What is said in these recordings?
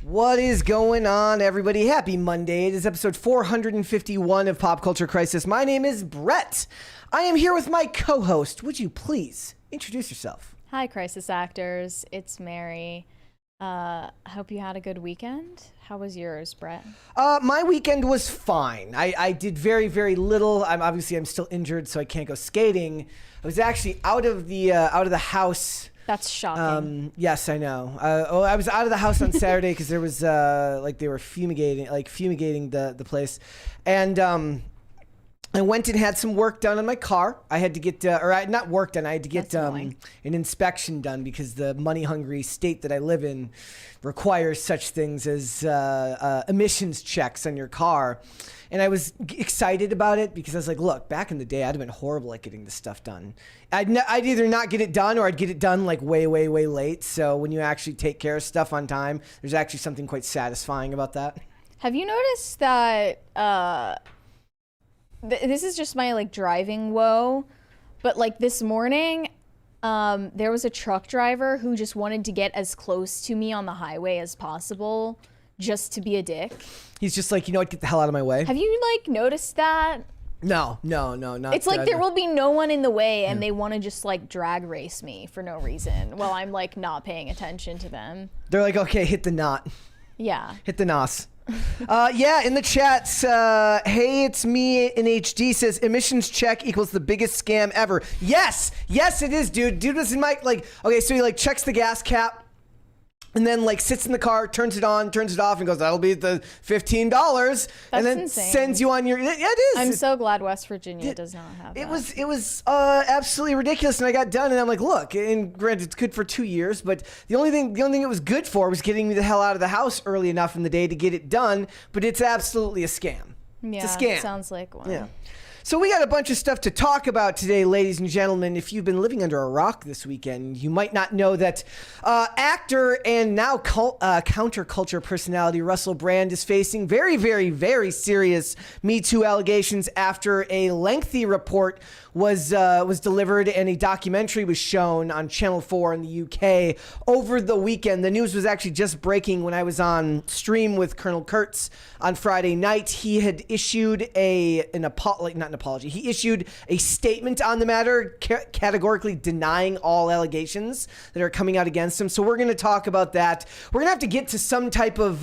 What is going on, everybody? Happy Monday. It is episode 451 of Pop Culture Crisis. My name is Brett. I am here with my co-host. Would you please introduce yourself? Hi, Crisis Actors. It's Mary. Hope you had a good weekend. How was yours, Brett? My weekend was fine. I did very, very little. I'm still injured, so I can't go skating. I was actually out of the house. That's shocking. Yes, I know. I was out of the house on Saturday because there was they were fumigating the place, and I went and had some work done on my car. I had to get not work done. I had to get an inspection done because the money-hungry state that I live in requires such things as emissions checks on your car. And I was excited about it because I was like, look, back in the day, I'd have been horrible at getting this stuff done. I'd either not get it done or I'd get it done like way, way, way late. So when you actually take care of stuff on time, there's actually something quite satisfying about that. Have you noticed that this is just my driving woe, but this morning, there was a truck driver who just wanted to get as close to me on the highway as possible just to be a dick. He's just like, get the hell out of my way. Have you noticed that? No, not. It's like there will be no one in the way and they want to just drag race me for no reason while I'm not paying attention to them. They're like, okay, hit the knot. Yeah. Hit the nos. In the chats, hey, it's me in HD says emissions check equals the biggest scam ever. Yes, it is, dude. Dude was in my okay, so he checks the gas cap. And then sits in the car, turns it on, turns it off, and goes, that'll be the $15. That's and then insane. Sends you on your, yeah, it is. I'm so glad West Virginia does not have that. It was absolutely ridiculous. And I got done and I'm like, look, and granted it's good for 2 years, but the only thing it was good for was getting me the hell out of the house early enough in the day to get it done. But it's absolutely a scam. Yeah, it's a scam. It sounds like one. Yeah. So we got a bunch of stuff to talk about today, ladies and gentlemen. If you've been living under a rock this weekend, you might not know that actor and now counterculture personality Russel Brand is facing very, very, very serious MeToo allegations after a lengthy report was delivered and a documentary was shown on Channel 4 in the UK over the weekend. The news was actually just breaking when I was on stream with Colonel Kurtz on Friday night. He had issued an apology. He issued a statement on the matter, categorically denying all allegations that are coming out against him. So we're going to talk about that. We're going to have to get to some type of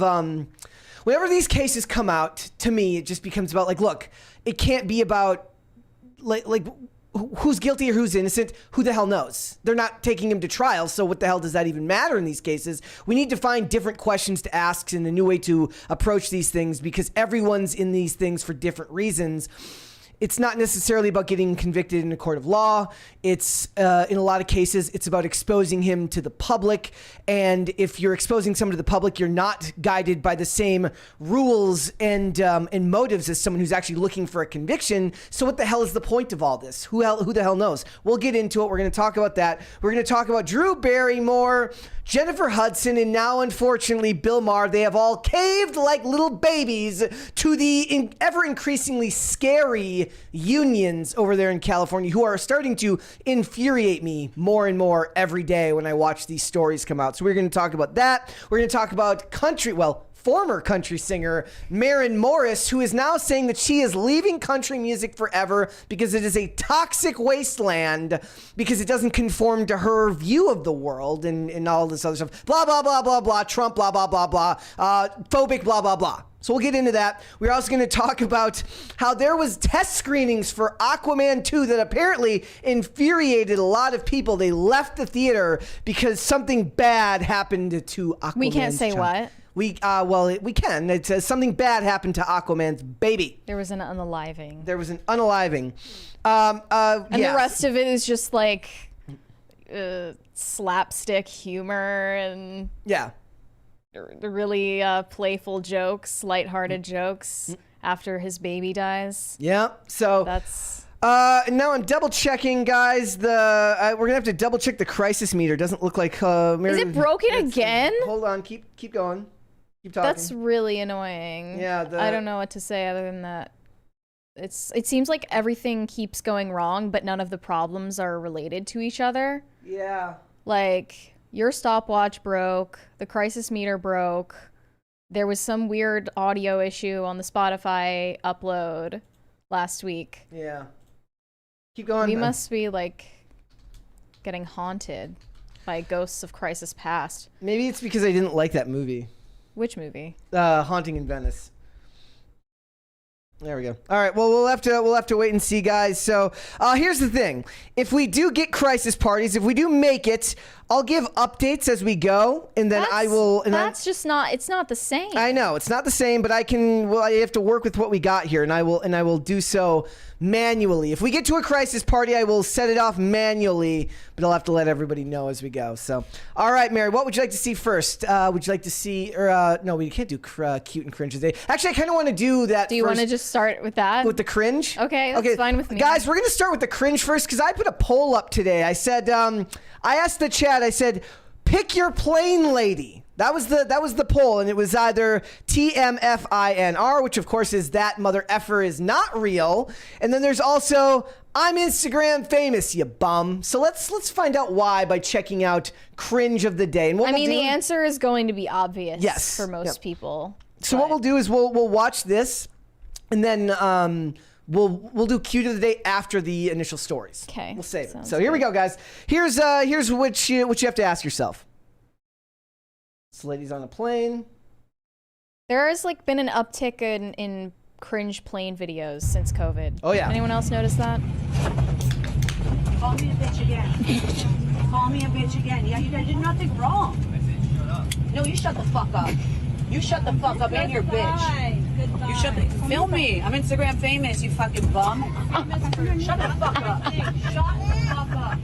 whenever these cases come out, to me, it just becomes about look, it can't be about who's guilty or who's innocent. Who the hell knows? They're not taking him to trial, so what the hell does that even matter in these cases? We need to find different questions to ask and a new way to approach these things because everyone's in these things for different reasons. It's not necessarily about getting convicted in a court of law. It's, in a lot of cases, it's about exposing him to the public. And if you're exposing someone to the public, you're not guided by the same rules and motives as someone who's actually looking for a conviction. So what the hell is the point of all this? Who the hell knows? We'll get into it. We're going to talk about that. We're going to talk about Drew Barrymore, Jennifer Hudson, and now, unfortunately, Bill Maher. They have all caved like little babies to the ever increasingly scary unions over there in California who are starting to infuriate me more and more every day when I watch these stories come out. So we're going to talk about that. We're going to talk about former country singer Maren Morris, who is now saying that she is leaving country music forever because it is a toxic wasteland because it doesn't conform to her view of the world and all this other stuff. Blah, blah, blah, blah, blah, Trump, blah, blah, blah, blah, phobic, blah, blah, blah. So we'll get into that. We're also going to talk about how there was test screenings for Aquaman 2 that apparently infuriated a lot of people. They left the theater because something bad happened to Aquaman. We can't say what? We can. It says something bad happened to Aquaman's baby. There was an unaliving. And the rest of it is just slapstick humor and really playful jokes, lighthearted jokes after his baby dies. Yeah. So that's. Now I'm double checking, guys. We're gonna have to double check the crisis meter. Doesn't look like. Is it broken again? Hold on. Keep going. Keep talking. That's really annoying. Yeah. I don't know what to say other than that. It seems like everything keeps going wrong, but none of the problems are related to each other. Yeah. Your stopwatch broke. The crisis meter broke. there was some weird audio issue on the Spotify upload last week. Yeah. Keep going. We must be like getting haunted by ghosts of Crisis Past. Maybe it's because I didn't like that movie. Which movie? Haunting in Venice. There we go. All right. Well, we'll have to wait and see, guys. So here's the thing: if we do get crisis parties, if we do make it, I'll give updates as we go, and then I will. And that's just not. It's not the same. I know it's not the same, but I can. Well, I have to work with what we got here, and I will do so manually. If we get to a crisis party, I will set it off manually, but I'll have to let everybody know as we go. So, all right, Mary, what would you like to see first? Would you like to see, or no, we can't do cute and cringe today. Actually, I kind of want to do that. Do you want to just start with that? With the cringe? Okay, that's fine with me. Guys, we're going to start with the cringe first because I put a poll up today. I said, I asked the chat, I said, pick your plane lady. That was the poll, and it was either TMFINR, which of course is that mother effer is not real, and then there's also I'm Instagram famous, you bum. So let's find out why by checking out cringe of the day. And what the answer is going to be obvious. Yes. For most people. So what we'll do is we'll watch this, and then we'll do cute of the day after the initial stories. Okay. We'll save it. So here we go, guys. Here's what you have to ask yourself. This lady's on a plane. There has been an uptick in cringe plane videos since COVID. Oh yeah. Anyone else notice that? Call me a bitch again. Call me a bitch again. Yeah, you did nothing wrong. I said shut up. No, you shut the fuck up. You shut the fuck up and you're bitch. Goodbye. You shut the film me. I'm Instagram famous, you fucking bum. Shut the fuck up. Shut the fuck up.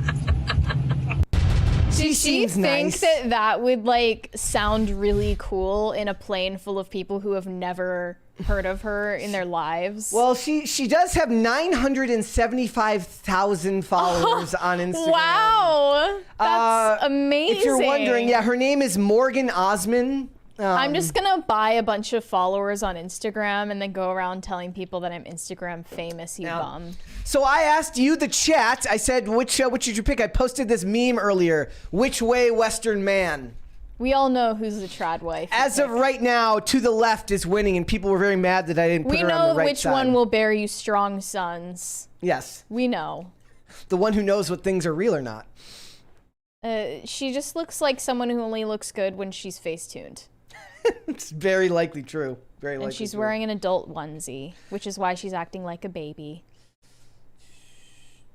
Did she think nice. that would sound really cool in a plane full of people who have never heard of her in their lives? Well, she does have 975,000 followers on Instagram. Wow, that's amazing. If you're wondering, yeah, her name is Morgan Osman. I'm just gonna buy a bunch of followers on Instagram and then go around telling people that I'm Instagram famous, you bum. So I asked you, the chat, I said, which should you pick? I posted this meme earlier. Which way, Western man? We all know who's the trad wife. As of right now, To the Left is winning, and people were very mad that I didn't put her on the right which side. one will bear you strong sons. Yes. We know. The one who knows what things are real or not. She just looks like someone who only looks good when she's face-tuned. It's very likely true. Very likely. And she's true. wearing an adult onesie, which is why she's acting like a baby.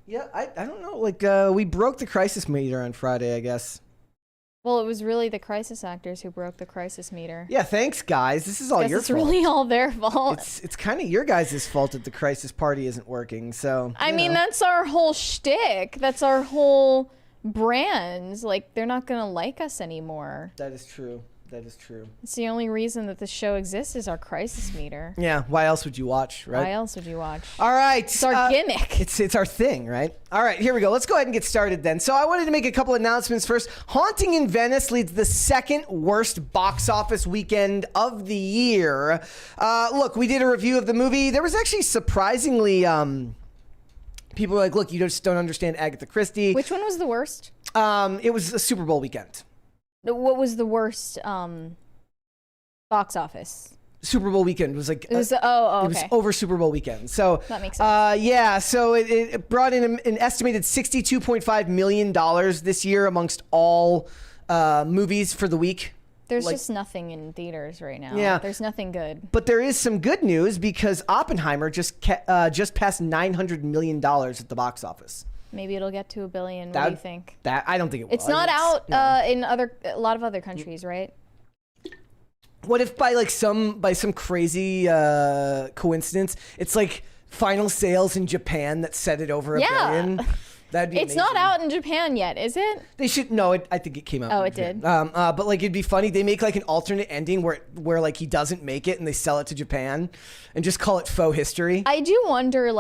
Yeah, I don't know. We broke the crisis meter on Friday, I guess. Well, it was really the crisis actors who broke the crisis meter. Yeah, thanks, guys. This is all your it's fault. really all their fault. It's kind of your guys' fault that the crisis party isn't working. So I mean, that's our whole shtick. That's our whole brand. They're not gonna like us anymore. That is true. That is true. It's the only reason that the show exists is our crisis meter. Yeah. Why else would you watch, right? Why else would you watch? All right. It's our gimmick. It's our thing, right? All right, here we go. Let's go ahead and get started then. So I wanted to make a couple announcements first. Haunting in Venice leads the second worst box office weekend of the year. Look, we did a review of the movie. There was actually surprisingly, people were like, look, you just don't understand Agatha Christie. Which one was the worst? It was a Super Bowl weekend. What was the worst box office? Super Bowl weekend was It was it was okay. over Super Bowl weekend. So That makes sense. yeah, so it brought in an estimated $62.5 million this year amongst all movies for the week. There's just nothing in theaters right now. Yeah. There's nothing good. But there is some good news because Oppenheimer just passed $900 million at the box office. Maybe it'll get to $1 billion. What do you think? I don't think it will. It's not out in a lot of other countries, right? What if by some crazy coincidence, it's final sales in Japan that set it over $1 billion? That'd be It's amazing. not out in Japan yet, is it? They should no. I think it came out. Oh, in it Japan. did? But it'd be funny. They make an alternate ending where he doesn't make it and they sell it to Japan, and just call it faux history. I do wonder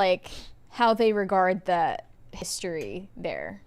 how they regard the history there,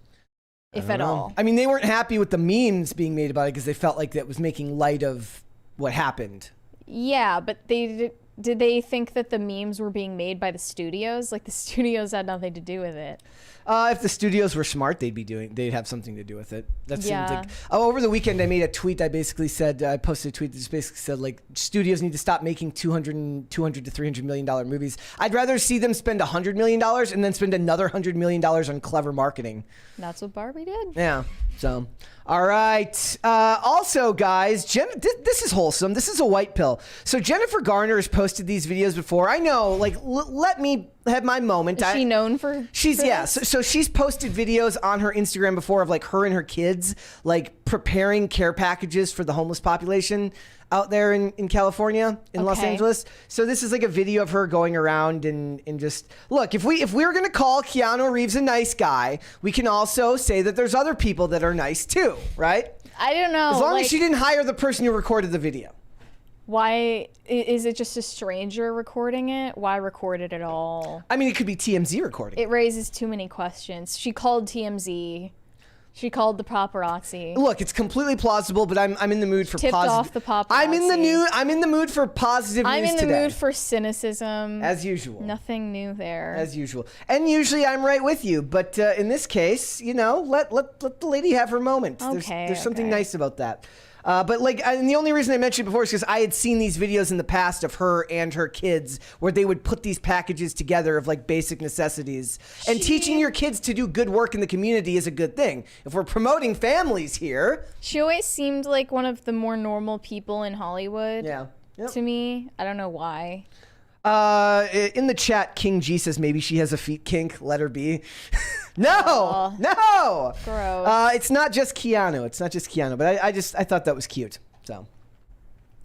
if at all. I mean, they weren't happy with the memes being made about it because they felt like that was making light of what happened. Yeah, but they Did they think that the memes were being made by the studios? Like the studios had nothing to do with it. If the studios were smart, they'd have something to do with it. That seems Yeah. like. Oh, over the weekend, I made a tweet. I basically said, I posted a tweet that just basically said, like, studios need to stop making $200 to $300 million movies. I'd rather see them spend $100 million and then spend another $100 million on clever marketing. That's what Barbie did. Yeah. So, all right. Also, guys, this is wholesome. This is a white pill. So Jennifer Garner has posted these videos before. I know, like, let me have my moment. Is she known for? So she's posted videos on her Instagram before of like her and her kids like preparing care packages for the homeless population out there in California, in Los Okay. Angeles. So this is like a video of her going around and just look, if we were gonna call Keanu Reeves a nice guy, we can also say that there's other people that are nice too, right? I don't know. As long like, as she didn't hire the person who recorded the video. Why is it just a stranger recording it? Why record it at all? I mean, it could be TMZ recording. It raises too many questions. She called TMZ. She called the paparazzi. Look, it's completely plausible, but I'm in the mood for Tipped positive. off the paparazzi. I'm in the mood for positive I'm news in the today. mood for cynicism. As usual. Nothing new there. As usual. And usually I'm right with you, but in this case, you know, let the lady have her moment. Okay, There's something okay. nice about that. But like, and the only reason I mentioned it before is because I had seen these videos in the past of her and her kids where they would put these packages together of like basic necessities. And teaching your kids to do good work in the community is a good thing. If we're promoting families here. She always seemed like one of the more normal people in Hollywood. Yeah. Yep. To me, I don't know why. In the chat, King G says maybe she has a feet kink. Let her be. No. Gross. It's not just Keanu. But I thought that was cute. So,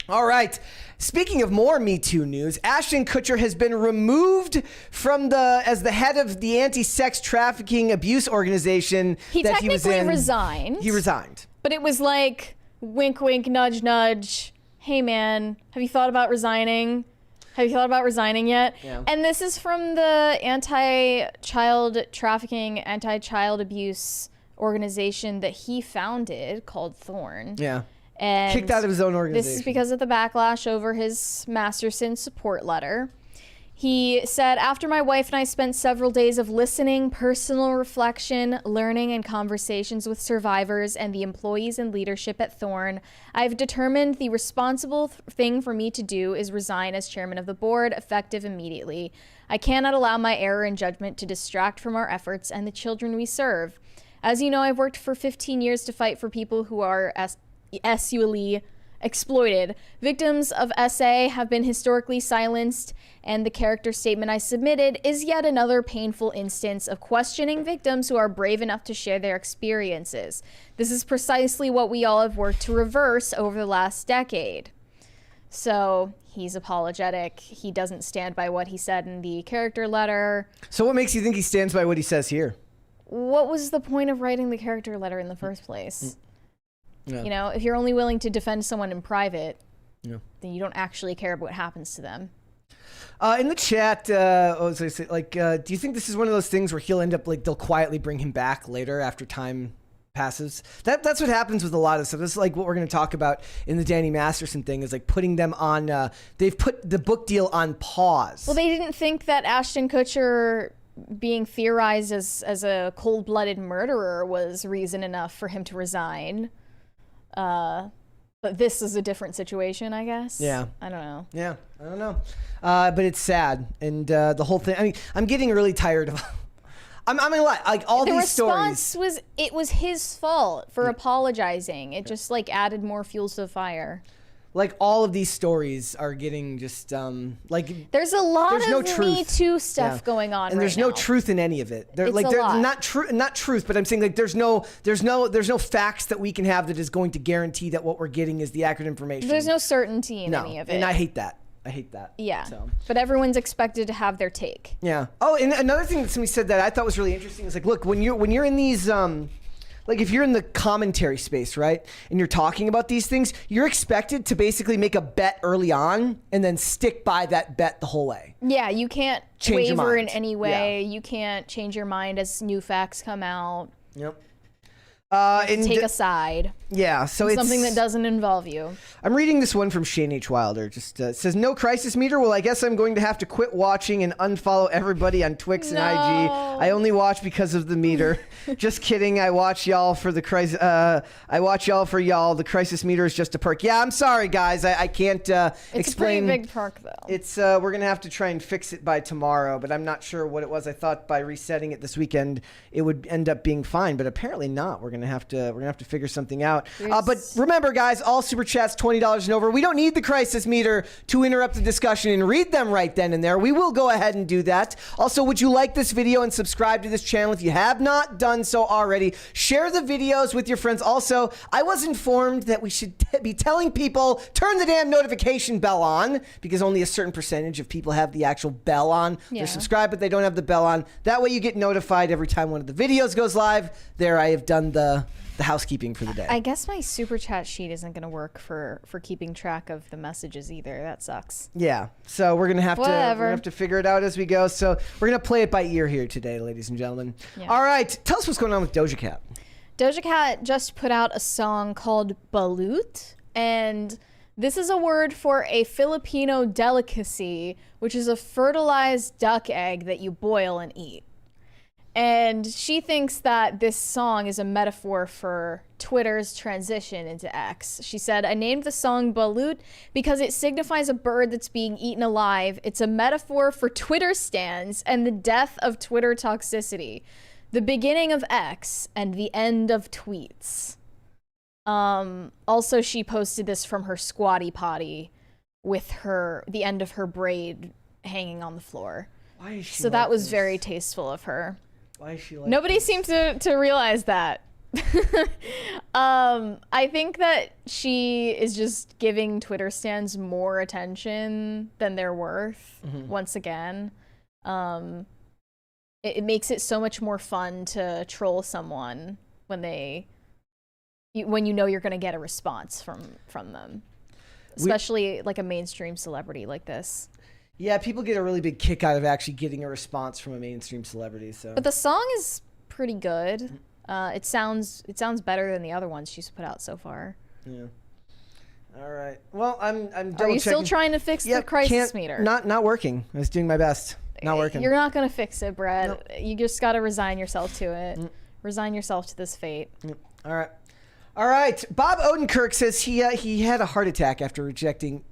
all right. Speaking of more Me Too news, Ashton Kutcher has been removed from as the head of the anti-sex trafficking abuse organization He that he was technically in. resigned. He resigned. But it was like, wink, wink, nudge, nudge. Hey, man, have you thought about resigning? Have you thought about resigning yet? Yeah. And this is from the anti-child trafficking, anti-child abuse organization that he founded called Thorn. Yeah. And Kicked out of his own organization. This is because of the backlash over his Masterson support letter. He said, after my wife and I spent several days of listening, personal reflection, learning, and conversations with survivors and the employees and leadership at Thorn, I've determined the responsible thing for me to do is resign as chairman of the board, effective immediately. I cannot allow my error in judgment to distract from our efforts and the children we serve. As you know, I've worked for 15 years to fight for people who are sexually exploited. Victims of SA have been historically silenced, and the character statement I submitted is yet another painful instance of questioning victims who are brave enough to share their experiences. This is precisely what we all have worked to reverse over the last decade. So he's apologetic. He doesn't stand by what he said in the character letter. So what makes you think he stands by what he says here? What was the point of writing the character letter in the first place? Yeah. You know, if you're only willing to defend someone in private, Yeah. then you don't actually care about what happens to them. In the chat, do you think this is one of those things where he'll end up like they'll quietly bring him back later after time passes? That's what happens with a lot of stuff. This is like what we're going to talk about in the Danny Masterson thing is like putting them on. They've put the book deal on pause. Well, they didn't think that Ashton Kutcher being theorized as a cold-blooded murderer was reason enough for him to resign. But this is a different situation, I guess. Yeah. I don't know. Yeah, I don't know. But it's sad, and the whole thing. I mean, I'm getting really tired of. I'm gonna lie. Like all The these stories. response was it was his fault for apologizing. It just like added more fuel to the fire. Like all of these stories are getting just like. There's a lot There's of no truth. Me Too stuff Yeah. going on, and there's right no now. truth in any of it. It's a lot. Not truth, but I'm saying like there's no facts that we can have that is going to guarantee that what we're getting is the accurate information. There's no certainty in no, any of it. and I hate that. Yeah, So. but everyone's expected to have their take. Yeah. Oh, and another thing that somebody said that I thought was really interesting is like, look, when you're in these like if you're in the commentary space, right, and you're talking about these things, you're expected to basically make a bet early on and then stick by that bet the whole way. Yeah, you can't Change your waver in mind. any way. You can't change your mind as new facts come out. Yep. Take a side. Yeah, so it's something that doesn't involve you. I'm reading this one from Shane H. Wilder. Just it says, no crisis meter. Well, I guess I'm going to have to quit watching and unfollow everybody on Twix and IG. I only watch because of the meter. Just kidding. I watch y'all for the crisis. I watch y'all for y'all. The crisis meter is just a perk. Yeah, I'm sorry, guys. I can't explain. It's a pretty big perk, though. It's we're gonna have to try and fix it by tomorrow, but I'm not sure what it was. I thought by resetting it this weekend, it would end up being fine, but apparently not. We're gonna have to figure something out. But remember, guys, all super chats $20 and over. We don't need the crisis meter to interrupt the discussion and read them right then and there. We will go ahead and do that. Also, would you like this video and subscribe to this channel if you have not done so already? Share the videos with your friends. Also, I was informed that we should be telling people turn the damn notification bell on, because only a certain percentage of people have the actual bell on. Yeah. They're subscribed, but they don't have the bell on. That way you get notified every time one of the videos goes live. There, I have done the housekeeping for the day. I guess my super chat sheet isn't going to work for keeping track of the messages either. That sucks. Yeah, so we're gonna have to figure it out as we go. So we're gonna play it by ear here today, ladies and gentlemen. Yeah. All right, tell us what's going on with Doja Cat. Doja Cat just put out a song called Balut, and this is a word for a Filipino delicacy, which is a fertilized duck egg that you boil and eat. And she thinks that this song is a metaphor for Twitter's transition into X. She said, I named the song Balut because it signifies a bird that's being eaten alive. It's a metaphor for Twitter stans and the death of Twitter toxicity, the beginning of X and the end of tweets. Also, she posted this from her squatty potty with the end of her braid hanging on the floor. Why is she so that was very tasteful of her. Why is she like Nobody this? seemed to realize that. I think that she is just giving Twitter stans more attention than they're worth. Once again, it makes it so much more fun to troll someone when you know you're going to get a response from them, especially like a mainstream celebrity like this. Yeah, people get a really big kick out of actually getting a response from a mainstream celebrity. So, but the song is pretty good. It sounds better than the other ones she's put out so far. Yeah. All right. Well, I'm Are you still trying to fix the crisis meter? Not working. I was doing my best. Not working. You're not gonna fix it, Brett. Nope. You just gotta resign yourself to it. Resign yourself to this fate. All right. All right. Bob Odenkirk says he had a heart attack after rejecting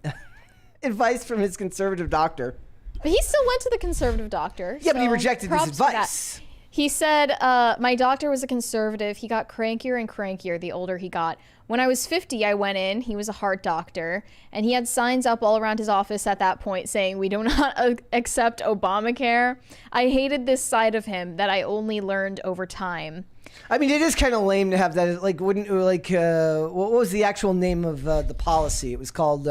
advice from his conservative doctor. But he still went to the conservative doctor. Yeah, but he rejected his advice. He said, my doctor was a conservative. He got crankier and crankier the older he got. When I was 50, I went in. He was a heart doctor. And he had signs up all around his office at that point saying, we do not accept Obamacare. I hated this side of him that I only learned over time. I mean, it is kind of lame to have that. Like, what was the actual name of the policy? It was called...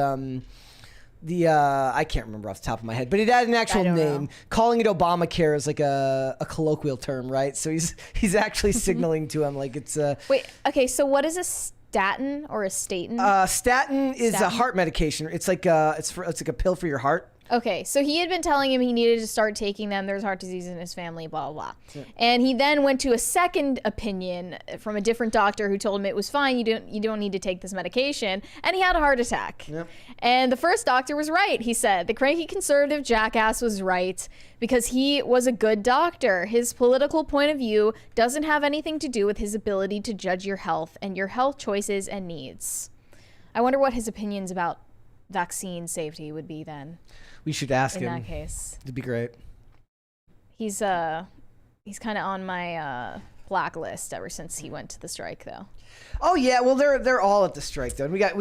I can't remember off the top of my head, but it had an actual name. Calling it Obamacare is like a colloquial term, right? So he's actually signaling to him like it's Wait, okay, so what is a statin or a statin? Statin is a heart medication. It's like it's like a pill for your heart. Okay, so he had been telling him he needed to start taking them. There's heart disease in his family, blah, blah, blah. Yeah. And he then went to a second opinion from a different doctor who told him it was fine. You don't need to take this medication. And he had a heart attack. Yep. And the first doctor was right, he said. The cranky conservative jackass was right because he was a good doctor. His political point of view doesn't have anything to do with his ability to judge your health and your health choices and needs. I wonder what his opinions about vaccine safety would be then. We should ask him. In that case. It'd be great. He's kind of on my blacklist ever since he went to the strike, though. Oh yeah, well they're all at the strike though. And we got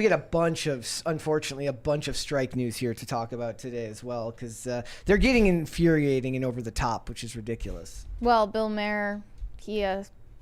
unfortunately a bunch of strike news here to talk about today as well, because they're getting infuriating and over the top, which is ridiculous. Well, Bill Maher, he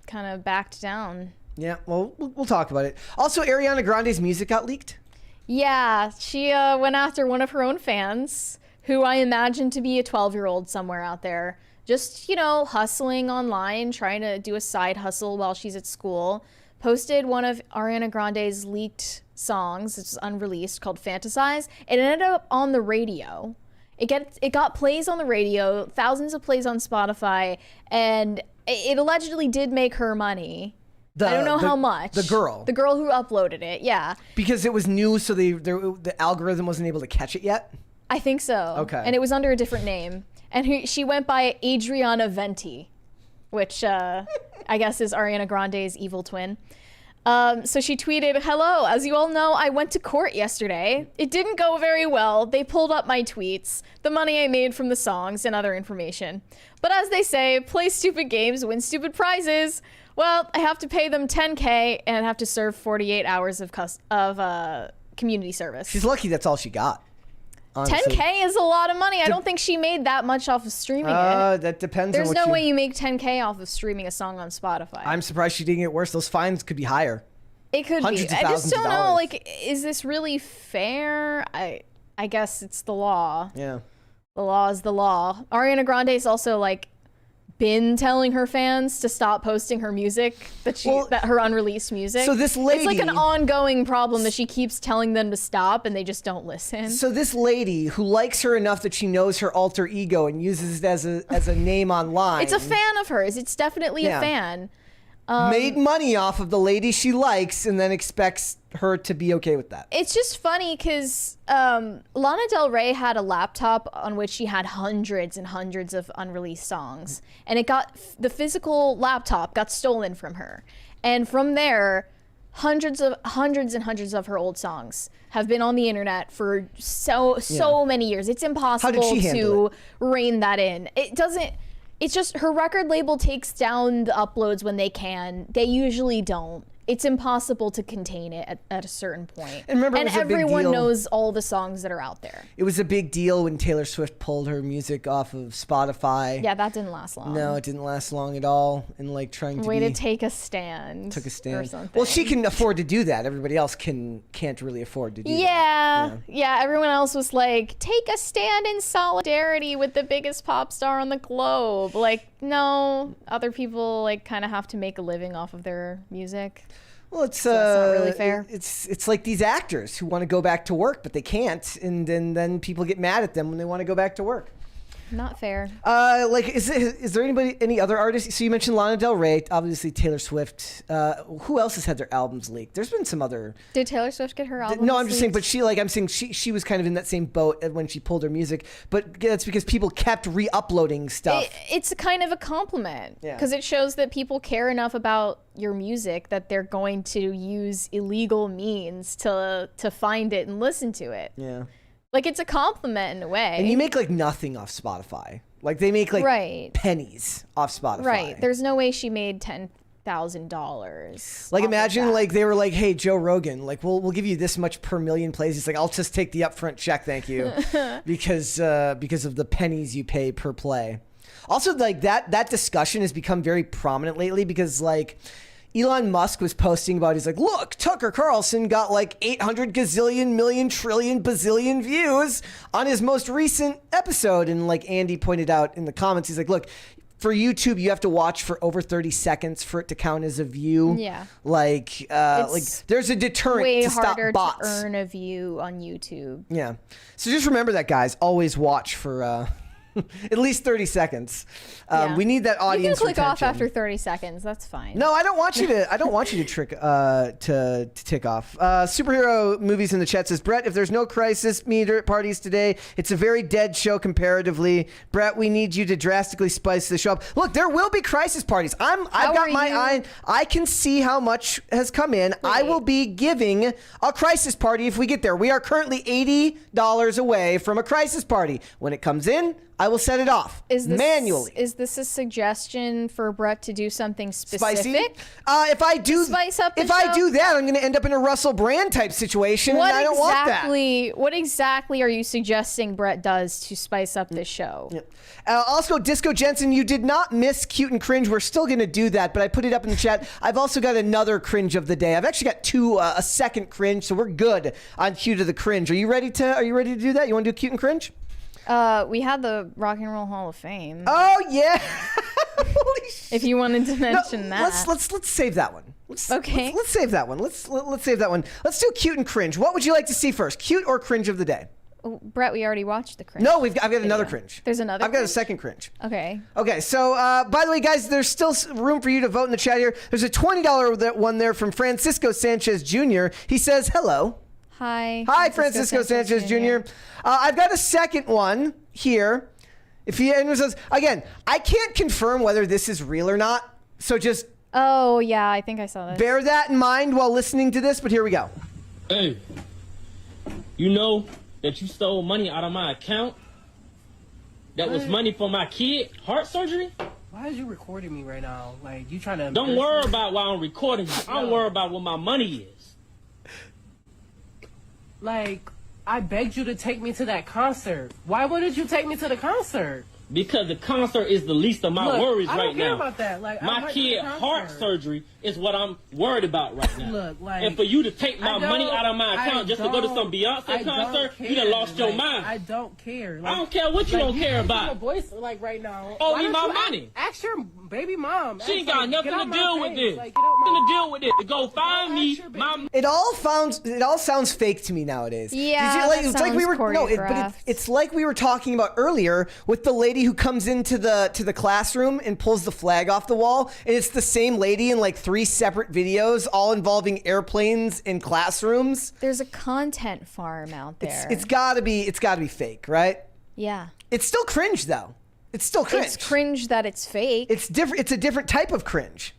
kind of backed down. Yeah, well we'll talk about it. Also, Ariana Grande's music got leaked. Yeah, she went after one of her own fans, who I imagine to be a 12-year-old somewhere out there, just, hustling online, trying to do a side hustle while she's at school. Posted one of Ariana Grande's leaked songs, it's unreleased, called Fantasize. It ended up on the radio. It got plays on the radio, thousands of plays on Spotify, and it allegedly did make her money. The, I don't know how much. The girl. The girl who uploaded it, yeah. Because it was new, so the algorithm wasn't able to catch it yet? I think so. Okay. And it was under a different name. And she went by Adriana Venti, which I guess is Ariana Grande's evil twin. So she tweeted, "Hello, as you all know, I went to court yesterday. It didn't go very well. They pulled up my tweets, the money I made from the songs, and other information. But as they say, play stupid games, win stupid prizes. Well, I have to pay them $10K and have to serve 48 hours of community service." She's lucky that's all she got. Honestly. $10K is a lot of money. I don't think she made that much off of streaming it. That depends There's on what no way you make $10K off of streaming a song on Spotify. I'm surprised she didn't get worse. Those fines could be higher. It could Hundreds be. of I just thousands of don't know. dollars. Like, is this really fair? I guess it's the law. Yeah. The law is the law. Ariana Grande's also like been telling her fans to stop posting her music, that her unreleased music. So this lady, it's like an ongoing problem that she keeps telling them to stop and they just don't listen. So this lady who likes her enough that she knows her alter ego and uses it as a name online. It's a fan of hers. It's definitely a fan. Made money off of the lady she likes and then expects her to be okay with that. It's just funny because Lana Del Rey had a laptop on which she had hundreds and hundreds of unreleased songs, and the physical laptop got stolen from her, and from there, hundreds and hundreds of her old songs have been on the internet for so many years. It's impossible to rein that in. It doesn't. It's just her record label takes down the uploads when they can. They usually don't. It's impossible to contain it at a certain point. And remember, it was a big everyone deal. knows all the songs that are out there. It was a big deal when Taylor Swift pulled her music off of Spotify. Yeah, that didn't last long. No, it didn't last long at all. And like trying to Way to take a stand. Took a stand. Or something. Well, she can afford to do that. Everybody else can't really afford to do that. Yeah. Everyone else was like, take a stand in solidarity with the biggest pop star on the globe. Like, no, other people like kind of have to make a living off of their music. Well, it's So that's not really fair. It's like these actors who want to go back to work, but they can't, and then people get mad at them when they want to go back to work. Not fair. Like, is there any other artists? So you mentioned Lana Del Rey, obviously Taylor Swift. Who else has had their albums leaked? There's been some other. Did Taylor Swift get her album? No, I'm just saying, but I'm saying she was kind of in that same boat when she pulled her music, but that's because people kept re-uploading stuff. It's kind of a compliment Yeah. because it shows that people care enough about your music that they're going to use illegal means to find it and listen to it. Yeah. Like, it's a compliment in a way. And you make like nothing off Spotify. Like they make like pennies off Spotify. Right. There's no way she made $10,000. Like imagine like they were like, "Hey, Joe Rogan, like we'll give you this much per million plays." He's like, "I'll just take the upfront check, thank you," because of the pennies you pay per play. Also, like that discussion has become very prominent lately because like Elon Musk was posting about, he's like, "Look, Tucker Carlson got like 800 gazillion million trillion bazillion views on his most recent episode." And like Andy pointed out in the comments, he's like, "Look, for YouTube, you have to watch for over 30 seconds for it to count as a view." Yeah. Like there's a deterrent way to stop harder bots. to earn a view on YouTube. Yeah. So just remember that, guys. Always watch for at least 30 seconds. Yeah. We need that audience You can click off retention. after 30 seconds. That's fine. No, I don't want you to. I don't want you to trick to tick off. Superhero movies in the chat says, "Brett, if there's no crisis meter at parties today, it's a very dead show comparatively. Brett, we need you to drastically spice the show up." Look, there will be crisis parties. I've got my eye. I can see how much has come in. Right. I will be giving a crisis party if we get there. We are currently $80 away from a crisis party. When it comes in, I will set it off manually. Is this a suggestion for Brett to do something specific? Spicy? If I do, Spice up the I show? do that, I'm going to end up in a Russell Brand type situation, and I don't want that. What exactly are you suggesting Brett does to spice up this show? Yeah. Also, Disco Jensen, you did not miss Cute and Cringe. We're still going to do that, but I put it up in the chat. I've also got another cringe of the day. I've actually got a second cringe, so we're good on Cue to the Cringe. Are you ready to do that? You want to do Cute and Cringe? We had the Rock and Roll Hall of Fame. Oh yeah. Holy shit. If you wanted to mention that. Let's save that one. Okay. Let's save that one. Let's save that one. Let's do Cute and Cringe. What would you like to see first? Cute or Cringe of the day? Oh, Brett, we already watched the Cringe. No, I've got another cringe. There's another. I've got a Cringe? second cringe. Okay. Okay, so by the way, guys, there's still room for you to vote in the chat here. There's a $20 one there from Francisco Sanchez Jr. He says, hello. Hi. Hi, Francisco Sanchez Jr. I've got a second one here. If he anyone says, again, I can't confirm whether this is real or not, so just Oh, yeah, I think I saw that. bear that in mind while listening to this, but here we go. Hey, you know that you stole money out of my account? That was money for my kid heart surgery? Why is you recording me right now? Like, you trying to... Don't worry about why I'm recording you. I'm worried about what my money is. Like, I begged you to take me to that concert. Why wouldn't you take me to the concert? Because the concert is the least of my Look, worries I don't right care now. about that. Like, I my might kid go to the heart concert. surgery is what I'm worried about right now. Look, like, and for you to take my I money don't- out of my account I just to go to don't- some Beyonce I don't concert, you care. done lost your Like, mind. I don't care. I don't care what you don't care Your about. voice, like, right now. Owe Why me don't my you money. Ask your baby mom. She ain't Ask, got like, nothing get to out my deal with face. this. Like, get out my- Nothing to deal with it. To go find me. ask your baby- It all sounds fake to me nowadays. Yeah, Did you, that it's like we were sounds no, but choreographed. it's like we were talking about earlier with the lady who comes into the classroom and pulls the flag off the wall, and it's the same lady in like 3 separate videos, all involving airplanes in classrooms. There's a content farm out there. It's gotta be fake, right? Yeah. It's still cringe though. It's still cringe. It's cringe that it's fake. It's different. It's a different type of cringe.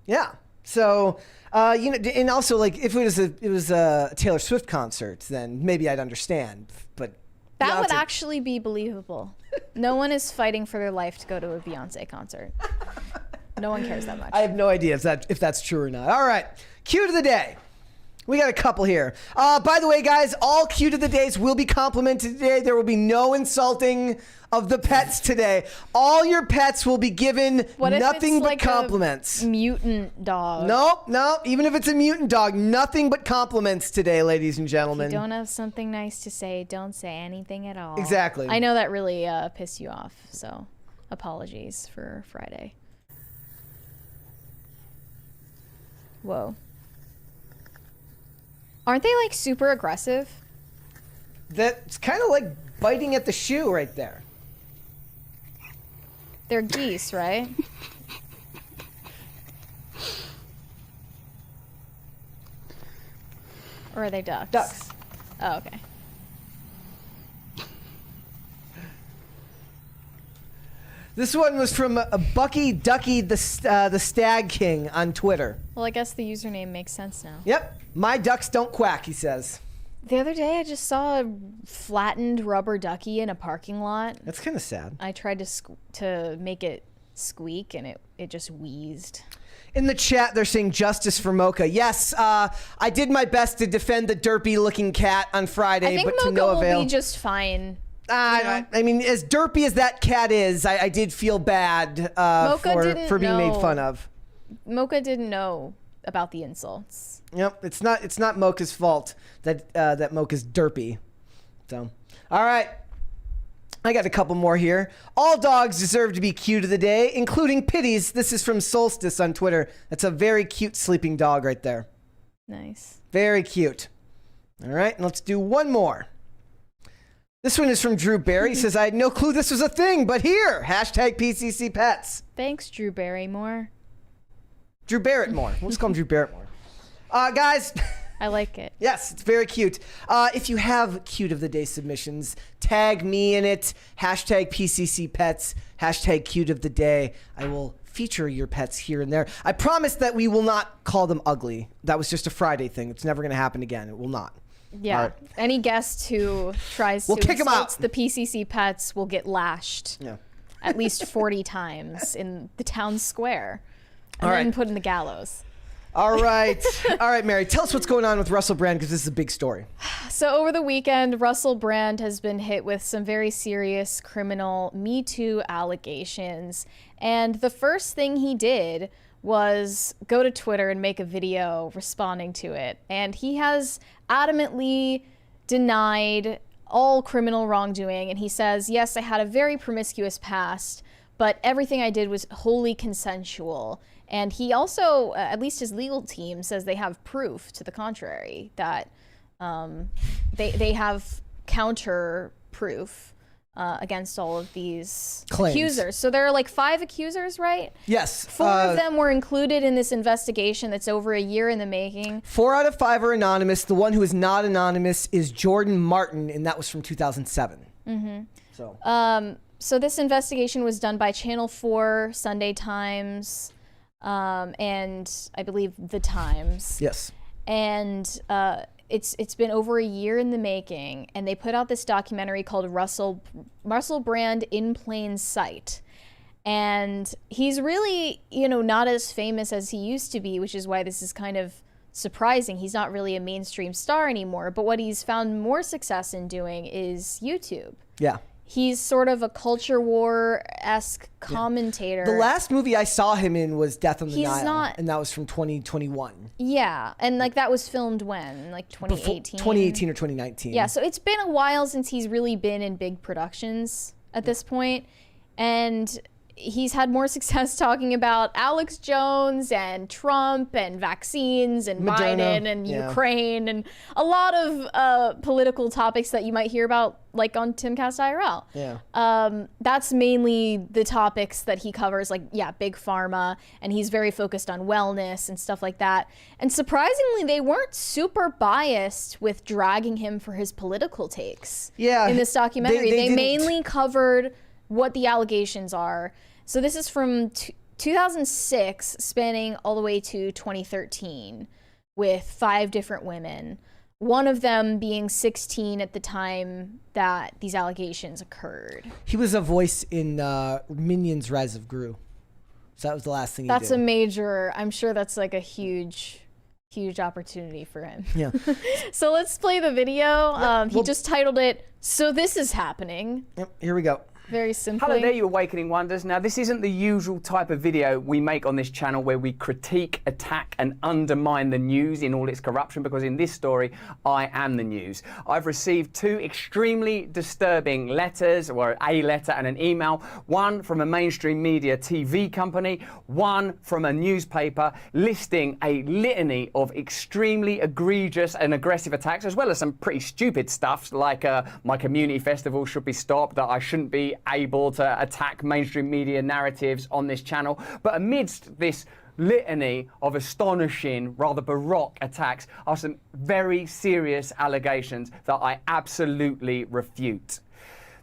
Yeah. So, you know, and also like if it was a Taylor Swift concert, then maybe I'd understand. But That would Beyonce- actually be believable. No one is fighting for their life to go to a Beyonce concert. No one cares that much. I have no idea if that's true or not. All right, cue to the day. We got a couple here. By the way, guys, all cue to the days will be complimented today. There will be no insulting of the pets today. All your pets will be given What if nothing it's but like compliments. a mutant dog? No, even if it's a mutant dog, nothing but compliments today, ladies and gentlemen. If you don't have something nice to say, don't say anything at all. Exactly. I know that really pissed you off, so apologies for Friday. Whoa. Aren't they like super aggressive? That's kind of like biting at the shoe right there. They're geese, right? Or are they ducks? Ducks. Oh, okay. This one was from Bucky Ducky the Stag King on Twitter. Well, I guess the username makes sense now. Yep, my ducks don't quack, he says. The other day, I just saw a flattened rubber ducky in a parking lot. That's kind of sad. I tried to make it squeak, and it just wheezed. In the chat, they're saying justice for Mocha. Yes, I did my best to defend the derpy-looking cat on Friday, I think but to Mocha no will avail. be just fine. I mean, as derpy as that cat is, I did feel bad for being made fun of. Mocha didn't know about the insults. Yep, it's not Mocha's fault that Mocha's derpy. So, all right. I got a couple more here. All dogs deserve to be cute of the day, including Pity's. This is from Solstice on Twitter. That's a very cute sleeping dog right there. Nice. Very cute. All right, let's do one more. This one is from Drew Barry. He says, I had no clue this was a thing, but here, hashtag PCC Pets. Thanks, Drew Barrymore. Drew Barrettmore. We'll just call him Drew Barrettmore. Guys, I like it. yes, it's very cute. If you have cute of the day submissions, tag me in it. Hashtag PCC Pets. Hashtag cute of the day. I will feature your pets here and there. I promise that we will not call them ugly. That was just a Friday thing. It's never going to happen again. It will not. Yeah. All right. Any guest who tries We'll to kick 'em insult out. the PCC Pets will get lashed Yeah. at least 40 times in the town square and All then right. put in the gallows. All right. All right, Mary. Tell us what's going on with Russell Brand, because this is a big story. So over the weekend, Russell Brand has been hit with some very serious criminal MeToo allegations. And the first thing he did was go to Twitter and make a video responding to it. And he has adamantly denied all criminal wrongdoing. And he says, yes, I had a very promiscuous past, but everything I did was wholly consensual. And he also, at least his legal team, says they have proof to the contrary, that they have counter proof against all of these Claims. accusers. So there are like 5 accusers, right? Yes. 4 of them were included in this investigation that's over a year in the making. 4 out of 5 are anonymous. The one who is not anonymous is Jordan Martin, and that was from 2007. So this investigation was done by Channel 4, Sunday Times, and I believe The Times. Yes. And it's been over a year in the making, and they put out this documentary called Russel Brand in Plain Sight. And he's really, not as famous as he used to be, which is why this is kind of surprising. He's not really a mainstream star anymore, but what he's found more success in doing is YouTube. Yeah. He's sort of a culture war-esque commentator. The last movie I saw him in was Death on the He's Nile, not- and that was from 2021. Yeah, and like that was filmed when? Like 2018? 2018 or 2019. Yeah, so it's been a while since he's really been in big productions at this point, and he's had more success talking about Alex Jones and Trump and vaccines and Moderna, Biden and yeah. Ukraine and a lot of political topics that you might hear about like on Timcast IRL. Yeah. That's mainly the topics that he covers, like, big pharma, and he's very focused on wellness and stuff like that. And surprisingly, they weren't super biased with dragging him for his political takes in this documentary. They mainly covered what the allegations are. So this is from 2006, spanning all the way to 2013, with 5 different women, one of them being 16 at the time that these allegations occurred. He was a voice in Minions: Rise of Gru. So that was the last thing he did. That's a major, I'm sure that's like a huge opportunity for him. Yeah. So let's play the video. He just titled it, "So This Is Happening." Yep, here we go. Very simply. Hello there, you Awakening Wonders. Now, this isn't the usual type of video we make on this channel where we critique, attack, and undermine the news in all its corruption, because in this story, I am the news. I've received 2 extremely disturbing letters, or a letter and an email, one from a mainstream media TV company, one from a newspaper, listing a litany of extremely egregious and aggressive attacks, as well as some pretty stupid stuff, like my community festival should be stopped, that I shouldn't be able to attack mainstream media narratives on this channel. But amidst this litany of astonishing, rather baroque attacks are some very serious allegations that I absolutely refute.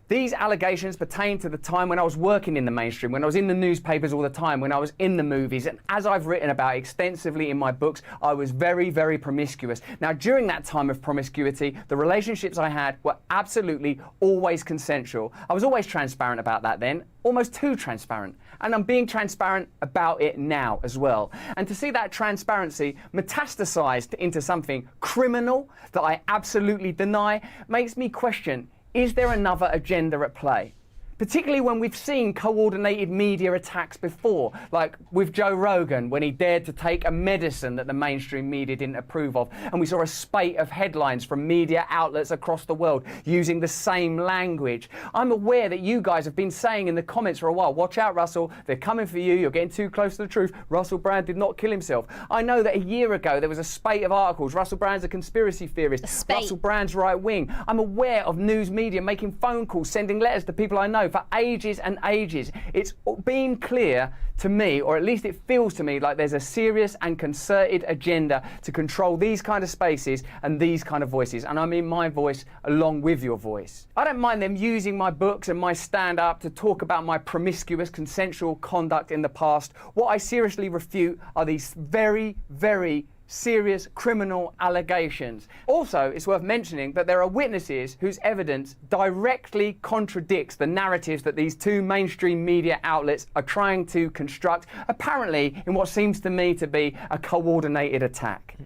These allegations pertain to the time when I was working in the mainstream, when I was in the newspapers all the time, when I was in the movies, and as I've written about extensively in my books, I was very, very promiscuous. Now, during that time of promiscuity, the relationships I had were absolutely always consensual. I was always transparent about that then, almost too transparent. And I'm being transparent about it now as well. And to see that transparency metastasized into something criminal that I absolutely deny makes me question, is there another agenda at play? Particularly when we've seen coordinated media attacks before, like with Joe Rogan, when he dared to take a medicine that the mainstream media didn't approve of, and we saw a spate of headlines from media outlets across the world using the same language. I'm aware that you guys have been saying in the comments for a while, watch out, Russell, they're coming for you, you're getting too close to the truth, Russell Brand did not kill himself. I know that a year ago there was a spate of articles, Russell Brand's a conspiracy theorist, Russell Brand's right wing. I'm aware of news media making phone calls, sending letters to people I know for ages and ages. It's been clear to me, or at least it feels to me, like there's a serious and concerted agenda to control these kind of spaces and these kind of voices, and I mean my voice along with your voice. I don't mind them using my books and my stand-up to talk about my promiscuous consensual conduct in the past. What I seriously refute are these very, very serious criminal allegations. Also, it's worth mentioning that there are witnesses whose evidence directly contradicts the narratives that these 2 mainstream media outlets are trying to construct, apparently in what seems to me to be a coordinated attack.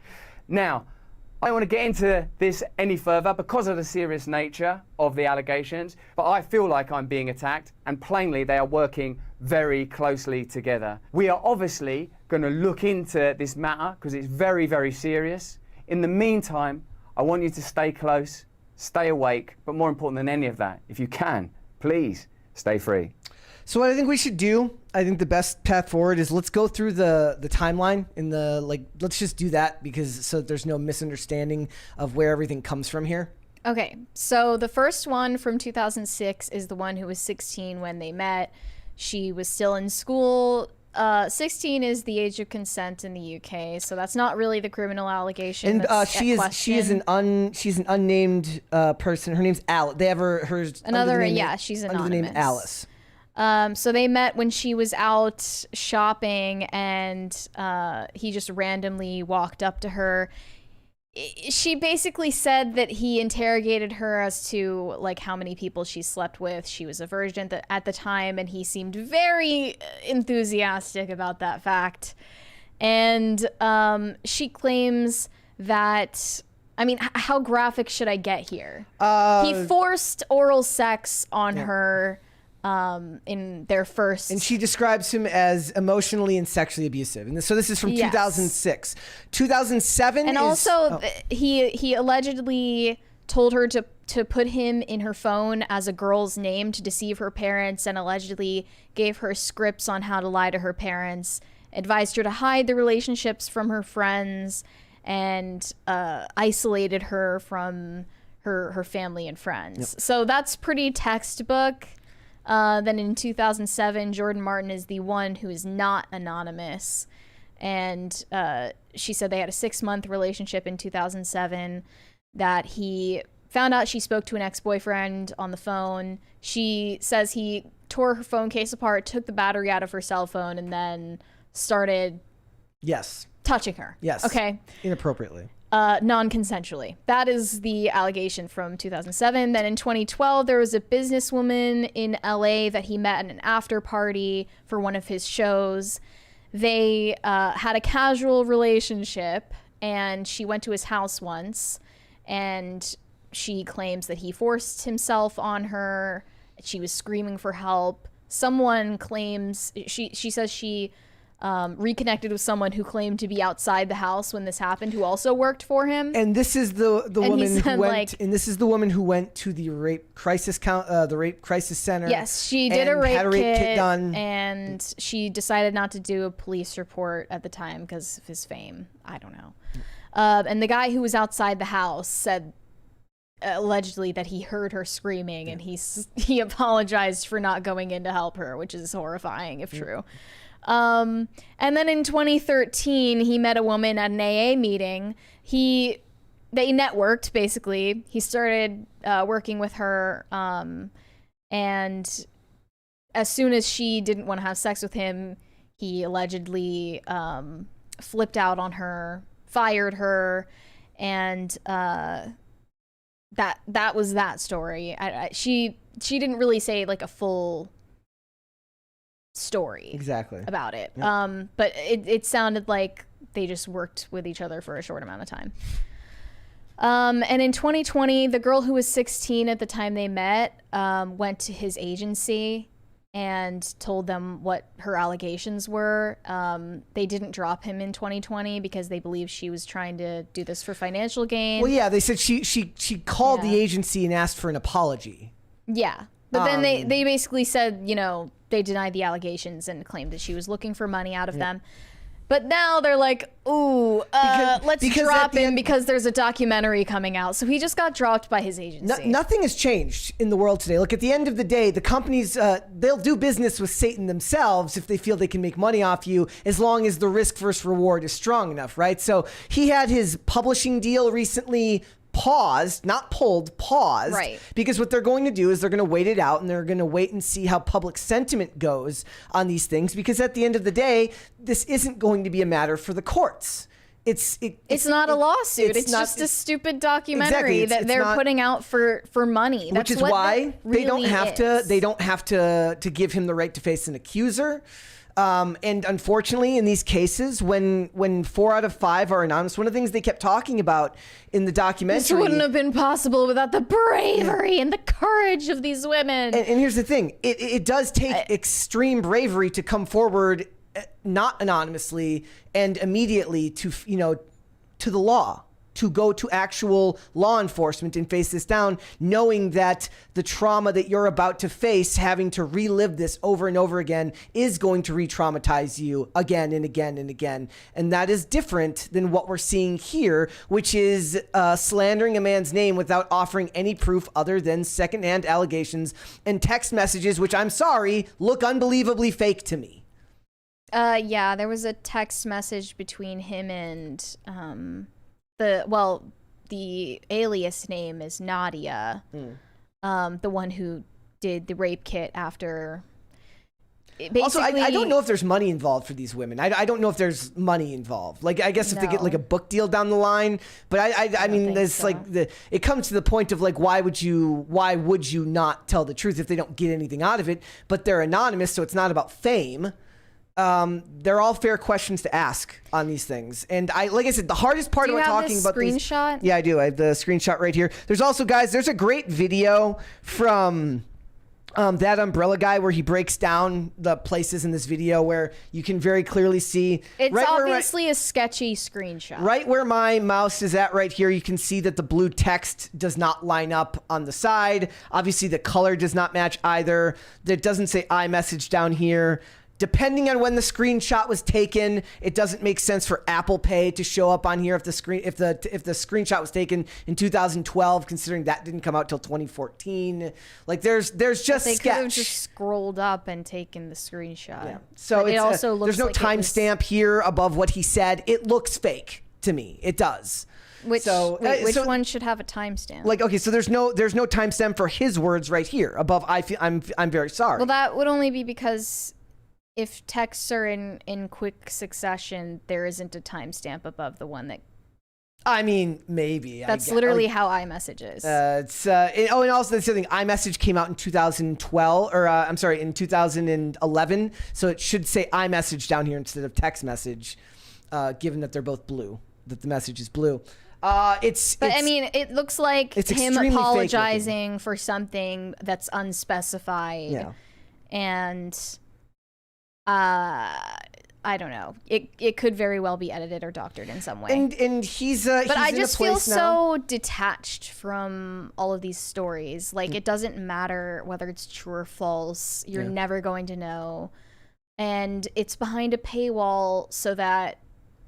Now, I don't want to get into this any further because of the serious nature of the allegations, but I feel like I'm being attacked, and plainly they are working very closely together. We are obviously going to look into this matter because it's very, very serious. In the meantime, I want you to stay close, stay awake, but more important than any of that, if you can, please stay free. So what I think we should do, I think the best path forward is let's go through the timeline in the, let's just do that, because so there's no misunderstanding of where everything comes from here. Okay, so the first one from 2006 is the one who was 16 when they met. She was still in school. 16 is the age of consent in the UK, so that's not really the criminal allegation. And that's she's an unnamed person. Her name's Alice. They have hers another under the name, she's under the anonymous. name Alice. So they met when she was out shopping, and he just randomly walked up to her. She basically said that he interrogated her as to like how many people she slept with. She was a virgin at the time, and he seemed very enthusiastic about that fact. And she claims that, I mean, how graphic should I get here? He forced oral sex on her in their first, and she describes him as emotionally and sexually abusive. And so this is from 2006. 2007 and also he allegedly told her to put him in her phone as a girl's name to deceive her parents, and allegedly gave her scripts on how to lie to her parents, advised her to hide the relationships from her friends, and isolated her from her family and friends. So that's pretty textbook. Then in 2007, Jordan Martin is the one who is not anonymous. And she said they had a 6-month relationship in 2007, that he found out she spoke to an ex-boyfriend on the phone. She says he tore her phone case apart, took the battery out of her cell phone, and then started touching her. Yes. Okay. Inappropriately. Non-consensually. That is the allegation from 2007. Then in 2012, there was a businesswoman in LA that he met at an after party for one of his shows. They had a casual relationship, and she went to his house once, and she claims that he forced himself on her. She was screaming for help. Someone claims, she says she reconnected with someone who claimed to be outside the house when this happened, who also worked for him. And this is the woman who went. And this is the woman who went to the rape crisis center. Yes, she did a rape kit done, and she decided not to do a police report at the time because of his fame. I don't know. And the guy who was outside the house said, allegedly, that he heard her screaming, and he apologized for not going in to help her, which is horrifying if true. And then in 2013, he met a woman at an AA meeting. They networked, basically. He started working with her, and as soon as she didn't want to have sex with him, he allegedly flipped out on her, fired her, and that was that story. She didn't really say like a full story about it. Yep. But it sounded like they just worked with each other for a short amount of time. And in 2020, the girl who was 16 at the time they met went to his agency and told them what her allegations were. They didn't drop him in 2020 because they believed she was trying to do this for financial gain. Well, yeah, they said she called the agency and asked for an apology. Yeah. But then they basically said, they denied the allegations and claimed that she was looking for money out of them. But now they're like, ooh, let's drop him because there's a documentary coming out. So he just got dropped by his agency. Nothing has changed in the world today. Look, at the end of the day, the companies, they'll do business with Satan themselves if they feel they can make money off you, as long as the risk versus reward is strong enough, right? So he had his publishing deal recently paused, not pulled, paused. Right. Because what they're going to do is they're going to wait it out, and they're going to wait and see how public sentiment goes on these things. Because at the end of the day, this isn't going to be a matter for the courts. It's not a lawsuit. It's just a stupid documentary that they're putting out for money. That's which is why they don't have to give him the right to face an accuser. And unfortunately, in these cases, when 4 out of 5 are anonymous, one of the things they kept talking about in the documentary, this wouldn't have been possible without the bravery and the courage of these women. And here's the thing: it does take extreme bravery to come forward, not anonymously and immediately to the law, to go to actual law enforcement and face this down, knowing that the trauma that you're about to face, having to relive this over and over again, is going to re-traumatize you again and again and again. And that is different than what we're seeing here, which is slandering a man's name without offering any proof other than secondhand allegations and text messages, which, I'm sorry, look unbelievably fake to me. Yeah, there was a text message between him and the alias name is Nadia, the one who did the rape kit after. Also, I don't know if there's money involved for these women. I don't know if there's money involved. Like, I guess if they get like a book deal down the line, but I mean, there's so. It comes to the point of like, why would you not tell the truth if they don't get anything out of it? But they're anonymous, so it's not about fame. They're all fair questions to ask on these things. And like I said, the hardest part about talking about these. Screenshot? Yeah, I do. I have the screenshot right here. There's also, guys, there's a great video from that umbrella guy where he breaks down the places in this video where you can very clearly see. It's obviously a sketchy screenshot. Right where my mouse is at right here, you can see that the blue text does not line up on the side. Obviously, the color does not match either. It doesn't say iMessage down here. Depending on when the screenshot was taken, it doesn't make sense for Apple Pay to show up on here if the screenshot was taken in 2012, considering that didn't come out till 2014. Like there's just they sketch. could have just scrolled up and taken the screenshot. Yeah. So it also looks there's no like timestamp here above what he said. It looks fake to me. It does. Which one should have a timestamp? Like, okay, so there's no timestamp for his words right here above. I'm very sorry. Well, that would only be because if texts are in quick succession, there isn't a timestamp above the one that. I mean, maybe. That's literally how iMessage is. And also the other thing, iMessage came out in 2012, or I'm sorry, in 2011. So it should say iMessage down here instead of text message, given that they're both blue, that the message is blue. I mean, it looks like him apologizing for something that's unspecified. Yeah. And I don't know. It could very well be edited or doctored in some way. And he's but I just feel now. so detached from all of these stories. Like it doesn't matter whether it's true or false. You're never going to know. And it's behind a paywall so that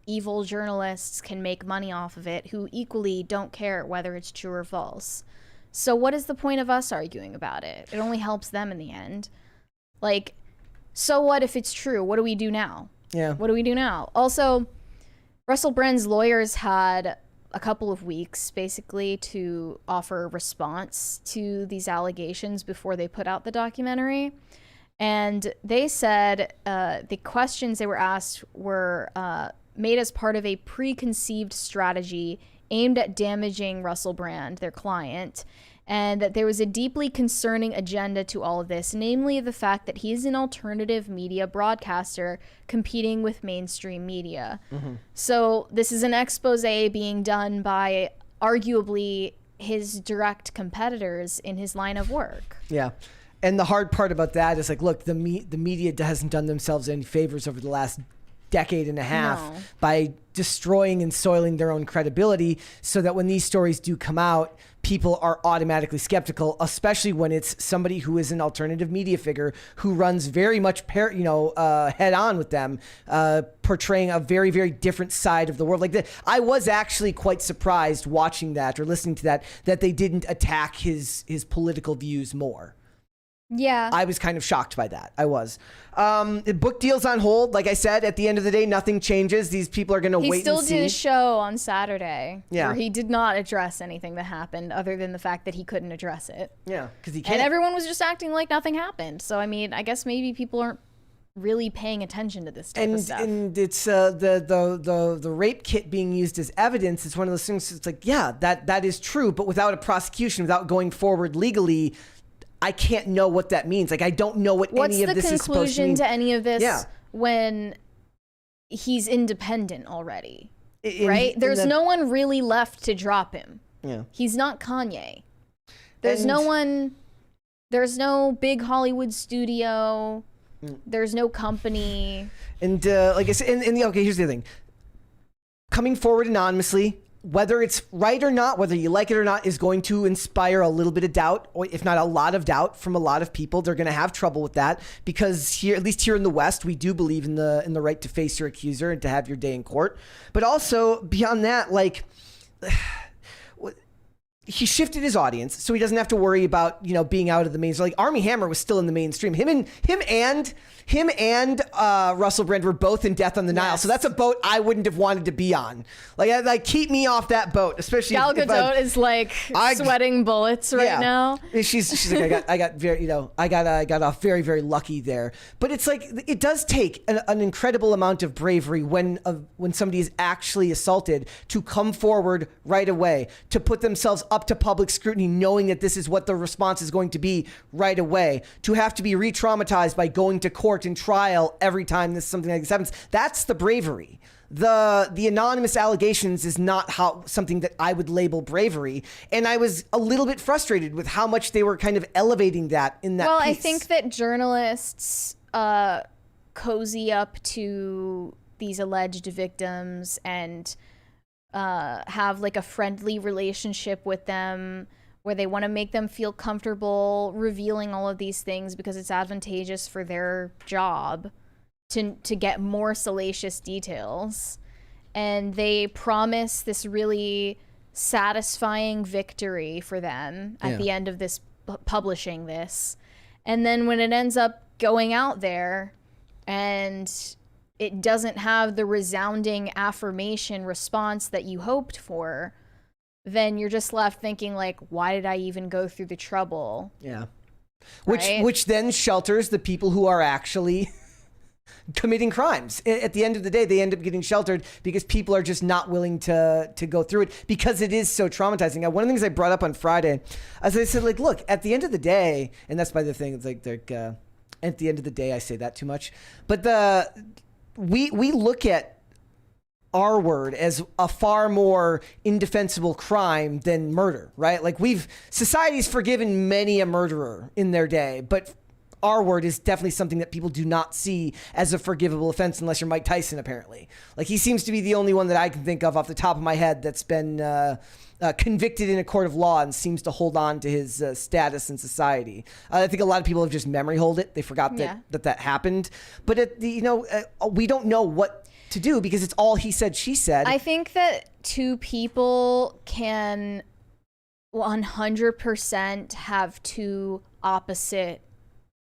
evil journalists can make money off of it who equally don't care whether it's true or false. So what is the point of us arguing about it? It only helps them in the end. Like, so what if it's true? What do we do now? Yeah. What do we do now? Also, Russell Brand's lawyers had a couple of weeks basically to offer a response to these allegations before they put out the documentary. And they said the questions they were asked were made as part of a preconceived strategy aimed at damaging Russell Brand, their client, and that there was a deeply concerning agenda to all of this, namely the fact that he is an alternative media broadcaster competing with mainstream media. Mm-hmm. So this is an expose being done by arguably his direct competitors in his line of work. Yeah. And the hard part about that is like, look, the media hasn't done themselves any favors over the last decade and a half by destroying and soiling their own credibility, so that when these stories do come out, people are automatically skeptical, especially when it's somebody who is an alternative media figure who runs very much head on with them, portraying a very, very different side of the world. Like I was actually quite surprised watching that or listening to that they didn't attack his political views more. Yeah. I was kind of shocked by that. I was. Book deals on hold. Like I said, at the end of the day, nothing changes. These people are going to wait and see. He still did a show on Saturday where he did not address anything that happened other than the fact that he couldn't address it. Yeah, because he can't. And everyone was just acting like nothing happened. So, I mean, I guess maybe people aren't really paying attention to this type of stuff. And it's the rape kit being used as evidence. It's one of those things. It's like, yeah, that is true. But without a prosecution, without going forward legally, I can't know what that means. Like, I don't know what any of this is supposed to mean. What's the conclusion to any of this when he's independent already, right? There's no one really left to drop him. Yeah. He's not Kanye. There's no big Hollywood studio. There's no company. And like I said, okay, here's the other thing. Coming forward anonymously, whether it's right or not, whether you like it or not, is going to inspire a little bit of doubt, or if not a lot of doubt, from a lot of people. They're going to have trouble with that because here, at least here in the West, we do believe in the right to face your accuser and to have your day in court. But also beyond that, like, he shifted his audience so he doesn't have to worry about, you know, being out of the mainstream. Like Armie Hammer was still in the mainstream. Him and Russell Brand were both in Death on the Nile. So that's a boat I wouldn't have wanted to be on. Like keep me off that boat, especially Gal Gadot is like sweating bullets right now. She's like, I got very, you know, I got off very, very lucky there. But it's like, it does take an incredible amount of bravery when somebody is actually assaulted to come forward right away, to put themselves up to public scrutiny, knowing that this is what the response is going to be right away, to have to be re-traumatized by going to court and trial every time something like this happens. That's the bravery. The anonymous allegations is not something that I would label bravery. And I was a little bit frustrated with how much they were kind of elevating that in that piece. I think that journalists cozy up to these alleged victims and have like a friendly relationship with them where they want to make them feel comfortable revealing all of these things because it's advantageous for their job to get more salacious details. And they promise this really satisfying victory for them at the end of this publishing this. And then when it ends up going out there and it doesn't have the resounding affirmation response that you hoped for, then you're just left thinking like, why did I even go through the trouble? Yeah. Right? Which then shelters the people who are actually committing crimes. At the end of the day, they end up getting sheltered because people are just not willing to go through it because it is so traumatizing. One of the things I brought up on Friday, as I said, like, look, at the end of the day, and that's by the thing, it's like, at the end of the day, I say that too much, but we look at R word as a far more indefensible crime than murder, right? Like society's forgiven many a murderer in their day, but R word is definitely something that people do not see as a forgivable offense unless you're Mike Tyson, apparently. Like he seems to be the only one that I can think of off the top of my head that's been convicted in a court of law and seems to hold on to his status in society. I think a lot of people have just memory hold it. They forgot that happened. But we don't know what to do because it's all he said, she said. I think that two people can 100% have two opposite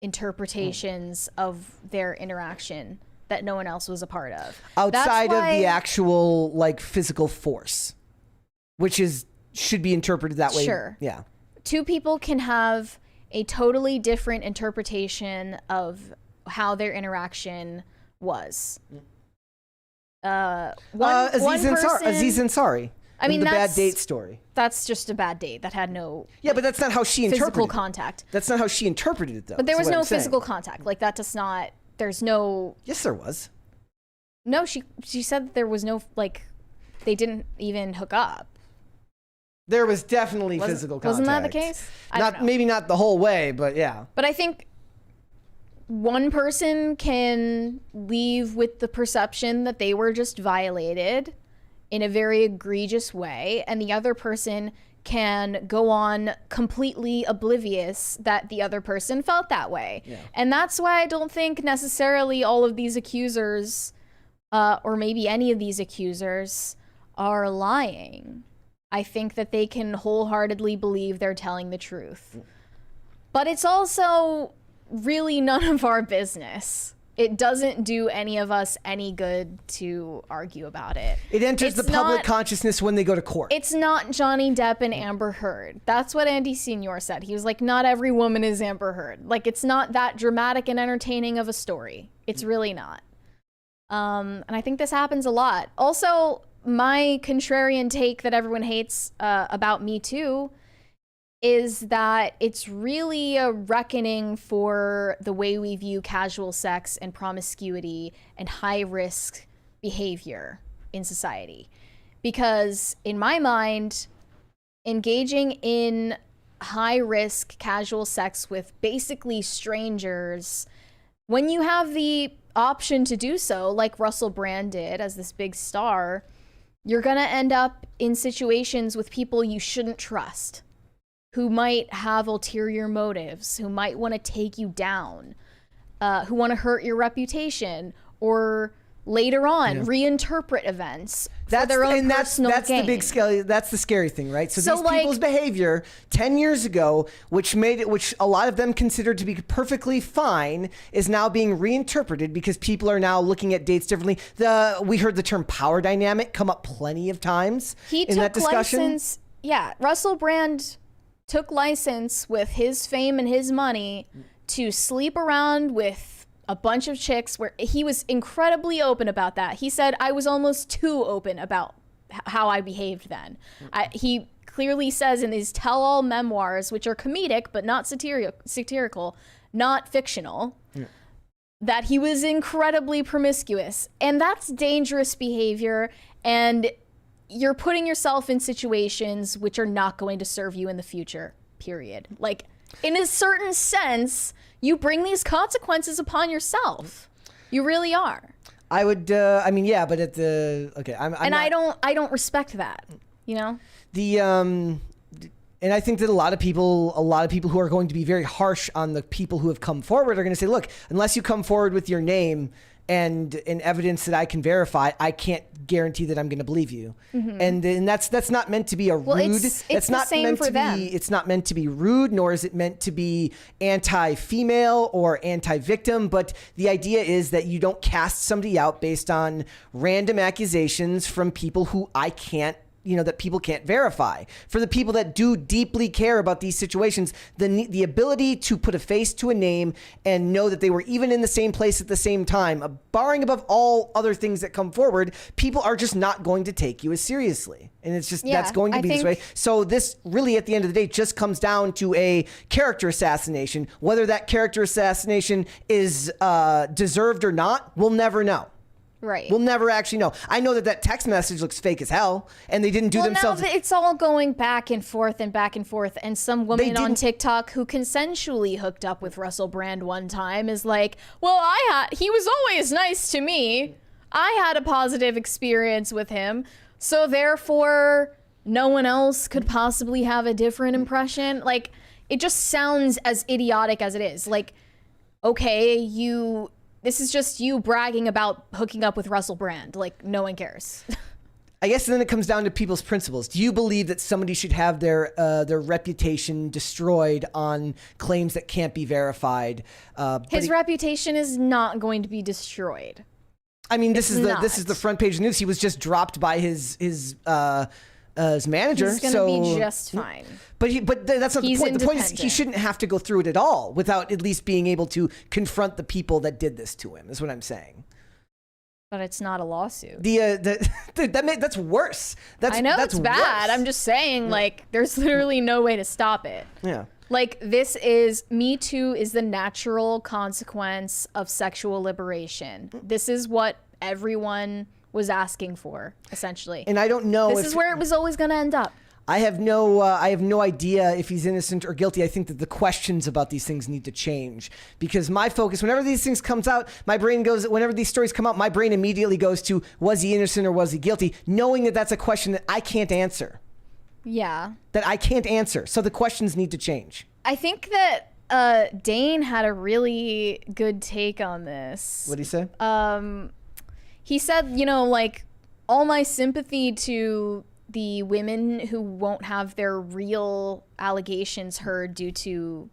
interpretations of their interaction that no one else was a part of. Outside of the actual like physical force, which should be interpreted that way. Sure. Yeah. Two people can have a totally different interpretation of how their interaction was. Aziz Ansari. I mean, the bad date story. That's just a bad date. That had no. Yeah, but that's not how she interpreted physical contact. That's not how she interpreted it, though. But there was no physical contact. Like that does not. There's no. Yes, there was. No, she said that there was no like. They didn't even hook up. There was definitely physical contact. Wasn't that the case? Maybe not the whole way, but yeah. But I think one person can leave with the perception that they were just violated in a very egregious way, and the other person can go on completely oblivious that the other person felt that way. Yeah. And that's why I don't think necessarily all of these accusers, or maybe any of these accusers, are lying. I think that they can wholeheartedly believe they're telling the truth. But it's also really none of our business. It doesn't do any of us any good to argue about it. It enters the public consciousness when they go to court. It's not Johnny Depp and Amber Heard. That's what Andy Senior said. He was like, not every woman is Amber Heard. Like, it's not that dramatic and entertaining of a story. It's really not. And I think this happens a lot. Also, my contrarian take that everyone hates about MeToo is that it's really a reckoning for the way we view casual sex and promiscuity and high-risk behavior in society. Because in my mind, engaging in high-risk casual sex with basically strangers, when you have the option to do so, like Russell Brand did as this big star, you're going to end up in situations with people you shouldn't trust, who might have ulterior motives, who might want to take you down, who want to hurt your reputation, or later on reinterpret events for their own personal gain. That's the scary thing, right? So these like, people's behavior 10 years ago, which a lot of them considered to be perfectly fine, is now being reinterpreted because people are now looking at dates differently. We heard the term power dynamic come up plenty of times in that discussion. Russell Brand took license with his fame and his money to sleep around with a bunch of chicks, where he was incredibly open about that. He said, I was almost too open about how I behaved then. He clearly says in his tell-all memoirs, which are comedic but not satirical, not fictional, that he was incredibly promiscuous. And that's dangerous behavior, and you're putting yourself in situations which are not going to serve you in the future, period. Like, in a certain sense, you bring these consequences upon yourself. You really are. I would, but at the, okay, I don't respect that, you know? And I think that a lot of people who are going to be very harsh on the people who have come forward are going to say, look, unless you come forward with your name and evidence that I can verify, I can't guarantee that I'm going to believe you. And that's not meant to be a rude. It's not the same for them. It's not meant to be rude, nor is it meant to be anti-female or anti-victim. But the idea is that you don't cast somebody out based on random accusations from people who that people can't verify. For the people that do deeply care about these situations, the ability to put a face to a name and know that they were even in the same place at the same time, barring above all other things that come forward, people are just not going to take you as seriously. And it's just, that's going to be this way. So this really, at the end of the day, just comes down to a character assassination. Whether that character assassination is deserved or not, we'll never know. Right. We'll never actually know. I know that text message looks fake as hell, and they didn't do themselves. Now it's all going back and forth, and some woman on TikTok who consensually hooked up with Russell Brand one time is like, well, he was always nice to me. I had a positive experience with him, so therefore no one else could possibly have a different impression. Like, it just sounds as idiotic as it is. Like, okay, this is just you bragging about hooking up with Russell Brand. Like, no one cares. I guess then it comes down to people's principles. Do you believe that somebody should have their reputation destroyed on claims that can't be verified? His reputation is not going to be destroyed. I mean, this is the front page of the news. He was just dropped by his manager. He's going to be just fine. But that's not the point. The point is he shouldn't have to go through it at all without at least being able to confront the people that did this to him. Is what I'm saying. But it's not a lawsuit. That's worse. I know it's bad. Worse. I'm just saying, like, there's literally no way to stop it. Yeah. Like, MeToo is the natural consequence of sexual liberation. This is what everyone was asking for, essentially. And I don't know. This is where it was always going to end up. I have no idea if he's innocent or guilty. I think that the questions about these things need to change, because my focus, whenever these things comes out, whenever these stories come out, my brain immediately goes to, was he innocent or was he guilty? Knowing that that's a question that I can't answer. Yeah. That I can't answer. So the questions need to change. I think that Dane had a really good take on this. What'd he say? He said, like, all my sympathy to the women who won't have their real allegations heard due to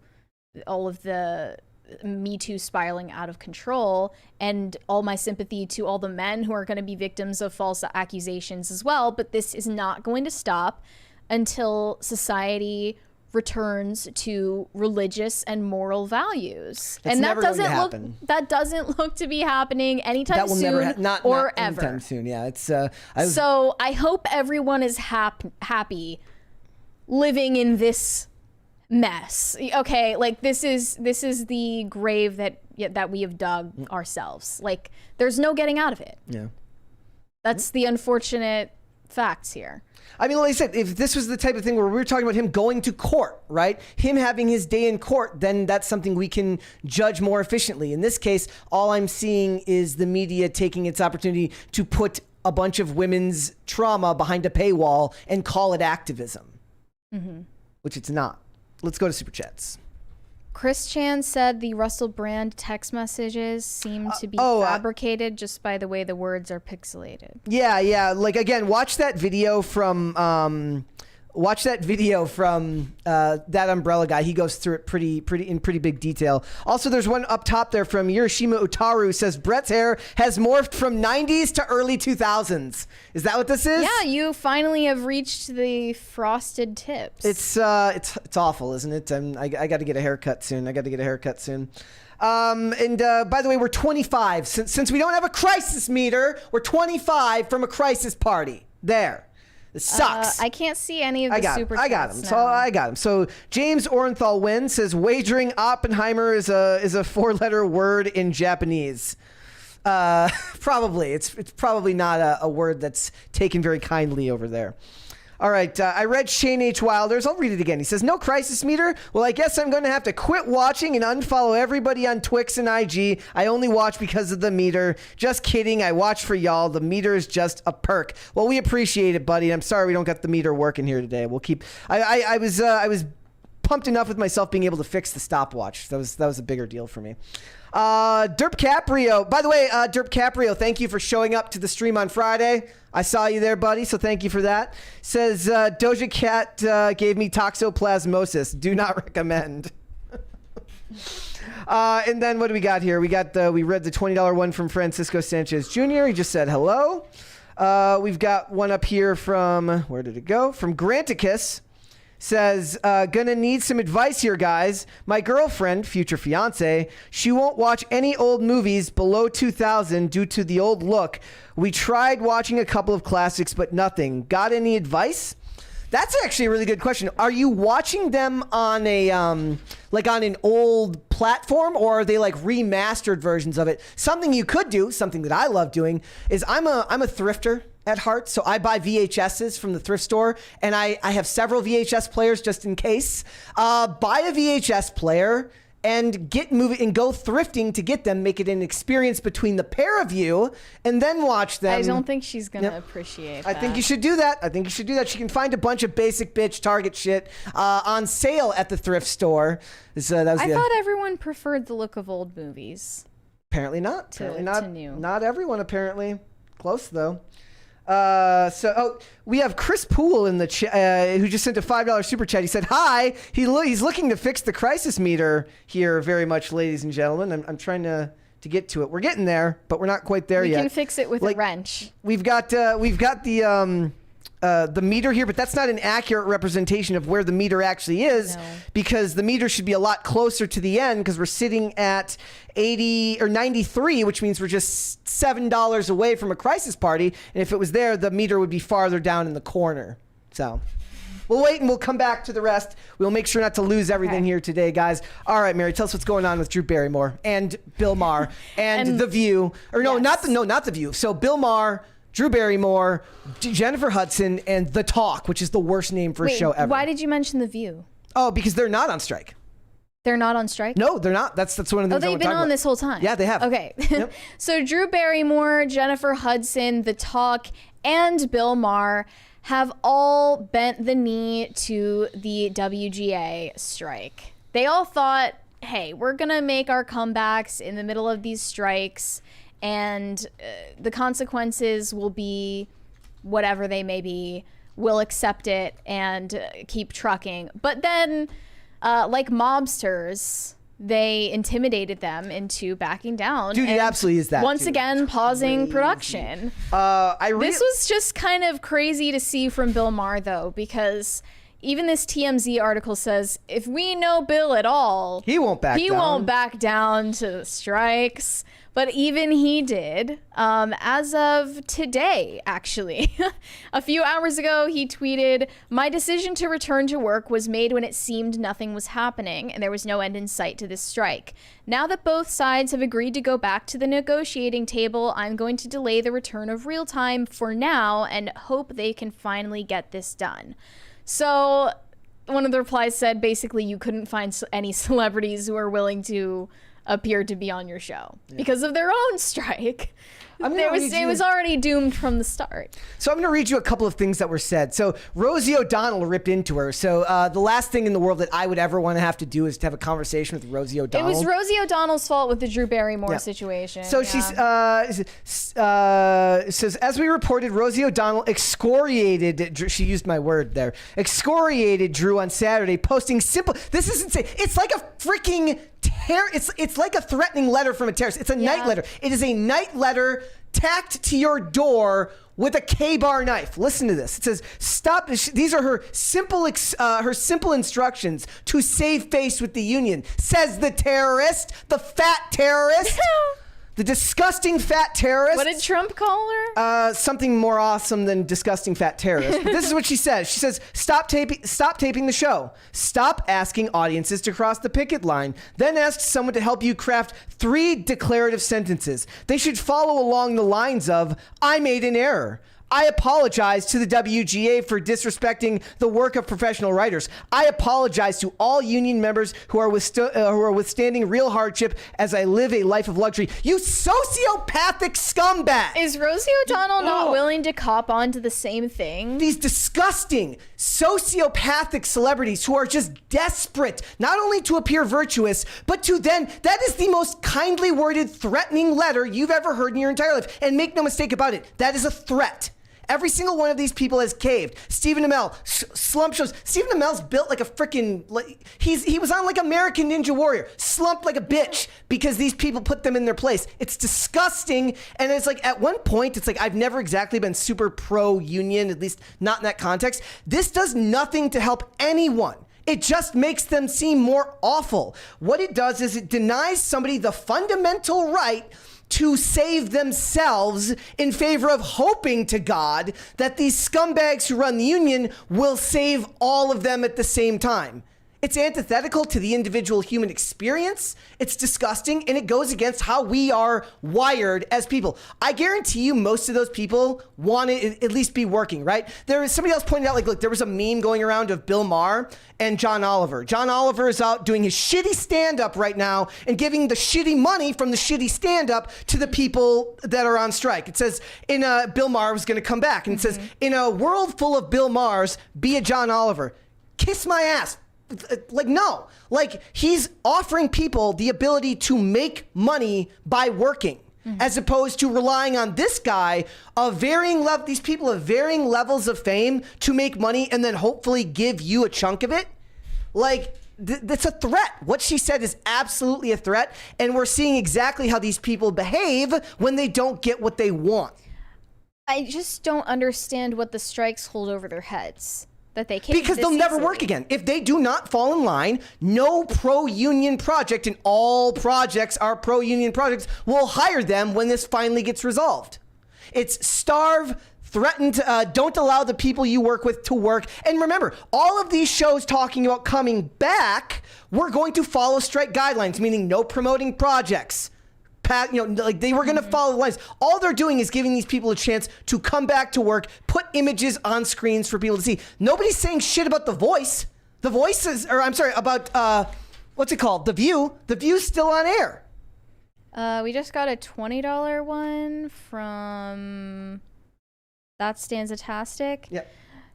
all of the MeToo spiraling out of control, and all my sympathy to all the men who are going to be victims of false accusations as well. But this is not going to stop until society returns to religious and moral values. That's and that doesn't look to be happening anytime soon not ever. Anytime soon. Yeah, it's so I hope everyone is happy living in this mess. Okay, like, this is the grave that we have dug ourselves. Like, there's no getting out of it. Yeah. That's the unfortunate facts here. I mean, like I said, if this was the type of thing where we were talking about him going to court, right? Him having his day in court, then that's something we can judge more efficiently. In this case, all I'm seeing is the media taking its opportunity to put a bunch of women's trauma behind a paywall and call it activism, which it's not. Let's go to Super Chats. Chris Chan said the Russell Brand text messages seem to be fabricated just by the way the words are pixelated. Yeah. Like, again, watch that video from that umbrella guy. He goes through it pretty big detail. Also, there's one up top there from Yurishima Utaru, says Brett's hair has morphed from 90s to early 2000s. Is that what this is? Yeah, you finally have reached the frosted tips. It's awful, isn't it? I got to get a haircut soon. And by the way, we're 25. Since we don't have a crisis meter, we're 25 from a crisis party. There. It sucks. I can't see any of the super chats. I got him. So James Orenthal Wynn says wagering Oppenheimer is a 4-letter word in Japanese. Probably. It's probably not a word that's taken very kindly over there. All right, I read Shane H. Wilder's. I'll read it again. He says, no crisis meter? Well, I guess I'm going to have to quit watching and unfollow everybody on Twix and IG. I only watch because of the meter. Just kidding. I watch for y'all. The meter is just a perk. Well, we appreciate it, buddy. I'm sorry we don't got the meter working here today. We'll keep... I was pumped enough with myself being able to fix the stopwatch. That was a bigger deal for me. Derp Caprio. By the way, Derp Caprio, thank you for showing up to the stream on Friday. I saw you there, buddy, so thank you for that. Says Doja Cat gave me toxoplasmosis. Do not recommend. And then what do we got here? We read the $20 one from Francisco Sanchez Jr. He just said hello. We've got one up here from, where did it go? From Granticus. Says, gonna need some advice here, guys. My girlfriend, future fiance, she won't watch any old movies below 2000 due to the old look. We tried watching a couple of classics, but nothing. Got any advice? That's actually a really good question. Are you watching them on a like on an old platform, or are they like remastered versions of it? Something you could do, something that I love doing, is I'm a thrifter at heart, so I buy VHSs from the thrift store, and I have several VHS players just in case. Buy a VHS player and go thrifting to get them. Make it an experience between the pair of you, and then watch them. I don't think she's gonna appreciate that. I think you should do that. She can find a bunch of basic bitch Target shit on sale at the thrift store. I thought everyone preferred the look of old movies. Apparently not. To new. Not everyone, apparently. Close, though. We have Chris Poole in the chat who just sent a $5 super chat. He said, hi, he's looking to fix the crisis meter here very much, ladies and gentlemen. I'm trying to get to it. We're getting there, but we're not quite there yet. We can fix it with a wrench. We've got the meter here, but that's not an accurate representation of where the meter actually is, because the meter should be a lot closer to the end, because we're sitting at 80 or 93, which means we're just $7 away from a crisis party. And if it was there, the meter would be farther down in the corner. So we'll wait and we'll come back to the rest. We'll make sure not to lose everything here today, guys. All right, Mary, tell us what's going on with Drew Barrymore and Bill Maher and The View. Or not The View. So Bill Maher, Drew Barrymore, Jennifer Hudson, and The Talk, which is the worst name for a show ever. Why did you mention The View? Oh, because they're not on strike. They're not on strike? No, they're not. That's one of the things I they've been on this whole time? Yeah, they have. Okay. Yep. So Drew Barrymore, Jennifer Hudson, The Talk, and Bill Maher have all bent the knee to the WGA strike. They all thought, hey, we're going to make our comebacks in the middle of these strikes, and the consequences will be whatever they may be. We'll accept it and keep trucking. But then, like mobsters, they intimidated them into backing down. Dude, it absolutely is that. Once again, pausing production. This was just kind of crazy to see from Bill Maher, though, because even this TMZ article says, if we know Bill at all, he won't back down to the strikes. But even he did, as of today, actually. A few hours ago, he tweeted, my decision to return to work was made when it seemed nothing was happening and there was no end in sight to this strike. Now that both sides have agreed to go back to the negotiating table, I'm going to delay the return of real time for now and hope they can finally get this done. So one of the replies said, basically, you couldn't find any celebrities who are willing to appeared to be on your show because of their own strike. It was already doomed from the start. So I'm going to read you a couple of things that were said. So Rosie O'Donnell ripped into her. So the last thing in the world that I would ever want to have to do is to have a conversation with Rosie O'Donnell. It was Rosie O'Donnell's fault with the Drew Barrymore situation. So she says, as we reported, Rosie O'Donnell excoriated, she used my word there, excoriated Drew on Saturday, posting simple, this is insane. It's like a freaking it's like a threatening letter from a terrorist. It's a night letter. It is a night letter tacked to your door with a K-bar knife. Listen to this. It says, "Stop." These are her simple instructions to save face with the union. Says the terrorist, the fat terrorist. The disgusting fat terrorist. What did Trump call her? Something more awesome than disgusting fat terrorist. But this is what she says. She says, stop taping the show. Stop asking audiences to cross the picket line. Then ask someone to help you craft 3 declarative sentences. They should follow along the lines of, I made an error. I apologize to the WGA for disrespecting the work of professional writers. I apologize to all union members who are withstanding real hardship as I live a life of luxury. You sociopathic scumbag! Is Rosie O'Donnell not willing to cop on to the same thing? These disgusting sociopathic celebrities who are just desperate, not only to appear virtuous, but to then, that is the most kindly worded, threatening letter you've ever heard in your entire life. And make no mistake about it, that is a threat. Every single one of these people has caved. Stephen Amell, slump shows. Stephen Amell's built like a freaking, he was on like American Ninja Warrior, slumped like a bitch because these people put them in their place. It's disgusting. And it's like, at one point, it's like, I've never exactly been super pro-union, at least not in that context. This does nothing to help anyone. It just makes them seem more awful. What it does is it denies somebody the fundamental right to save themselves in favor of hoping to God that these scumbags who run the union will save all of them at the same time. It's antithetical to the individual human experience. It's disgusting, and it goes against how we are wired as people. I guarantee you most of those people want to at least be working, right? There is somebody else pointed out, like, look, there was a meme going around of Bill Maher and John Oliver. John Oliver is out doing his shitty stand-up right now and giving the shitty money from the shitty stand-up to the people that are on strike. It says, Bill Maher was going to come back, and it says, in a world full of Bill Mahers, be a John Oliver. Kiss my ass. Like, no, like, he's offering people the ability to make money by working, as opposed to relying on this guy of varying these people of varying levels of fame to make money and then hopefully give you a chunk of it. Like, that's a threat. What she said is absolutely a threat. And we're seeing exactly how these people behave when they don't get what they want. I just don't understand what the strikes hold over their heads. That they can't, because they'll never work again. If they do not fall in line, no pro-union project, and all projects are pro-union projects, will hire them when this finally gets resolved. It's starve, threaten to, don't allow the people you work with to work. And remember, all of these shows talking about coming back, we're going to follow strike guidelines, meaning no promoting projects. Like, they were going to follow the lines. All they're doing is giving these people a chance to come back to work, put images on screens for people to see. Nobody's saying shit about The Voice. The Voice is, or I'm sorry, about, what's it called? The View. The View's still on air. We just got a $20 one from That Stanzatastic. Yeah.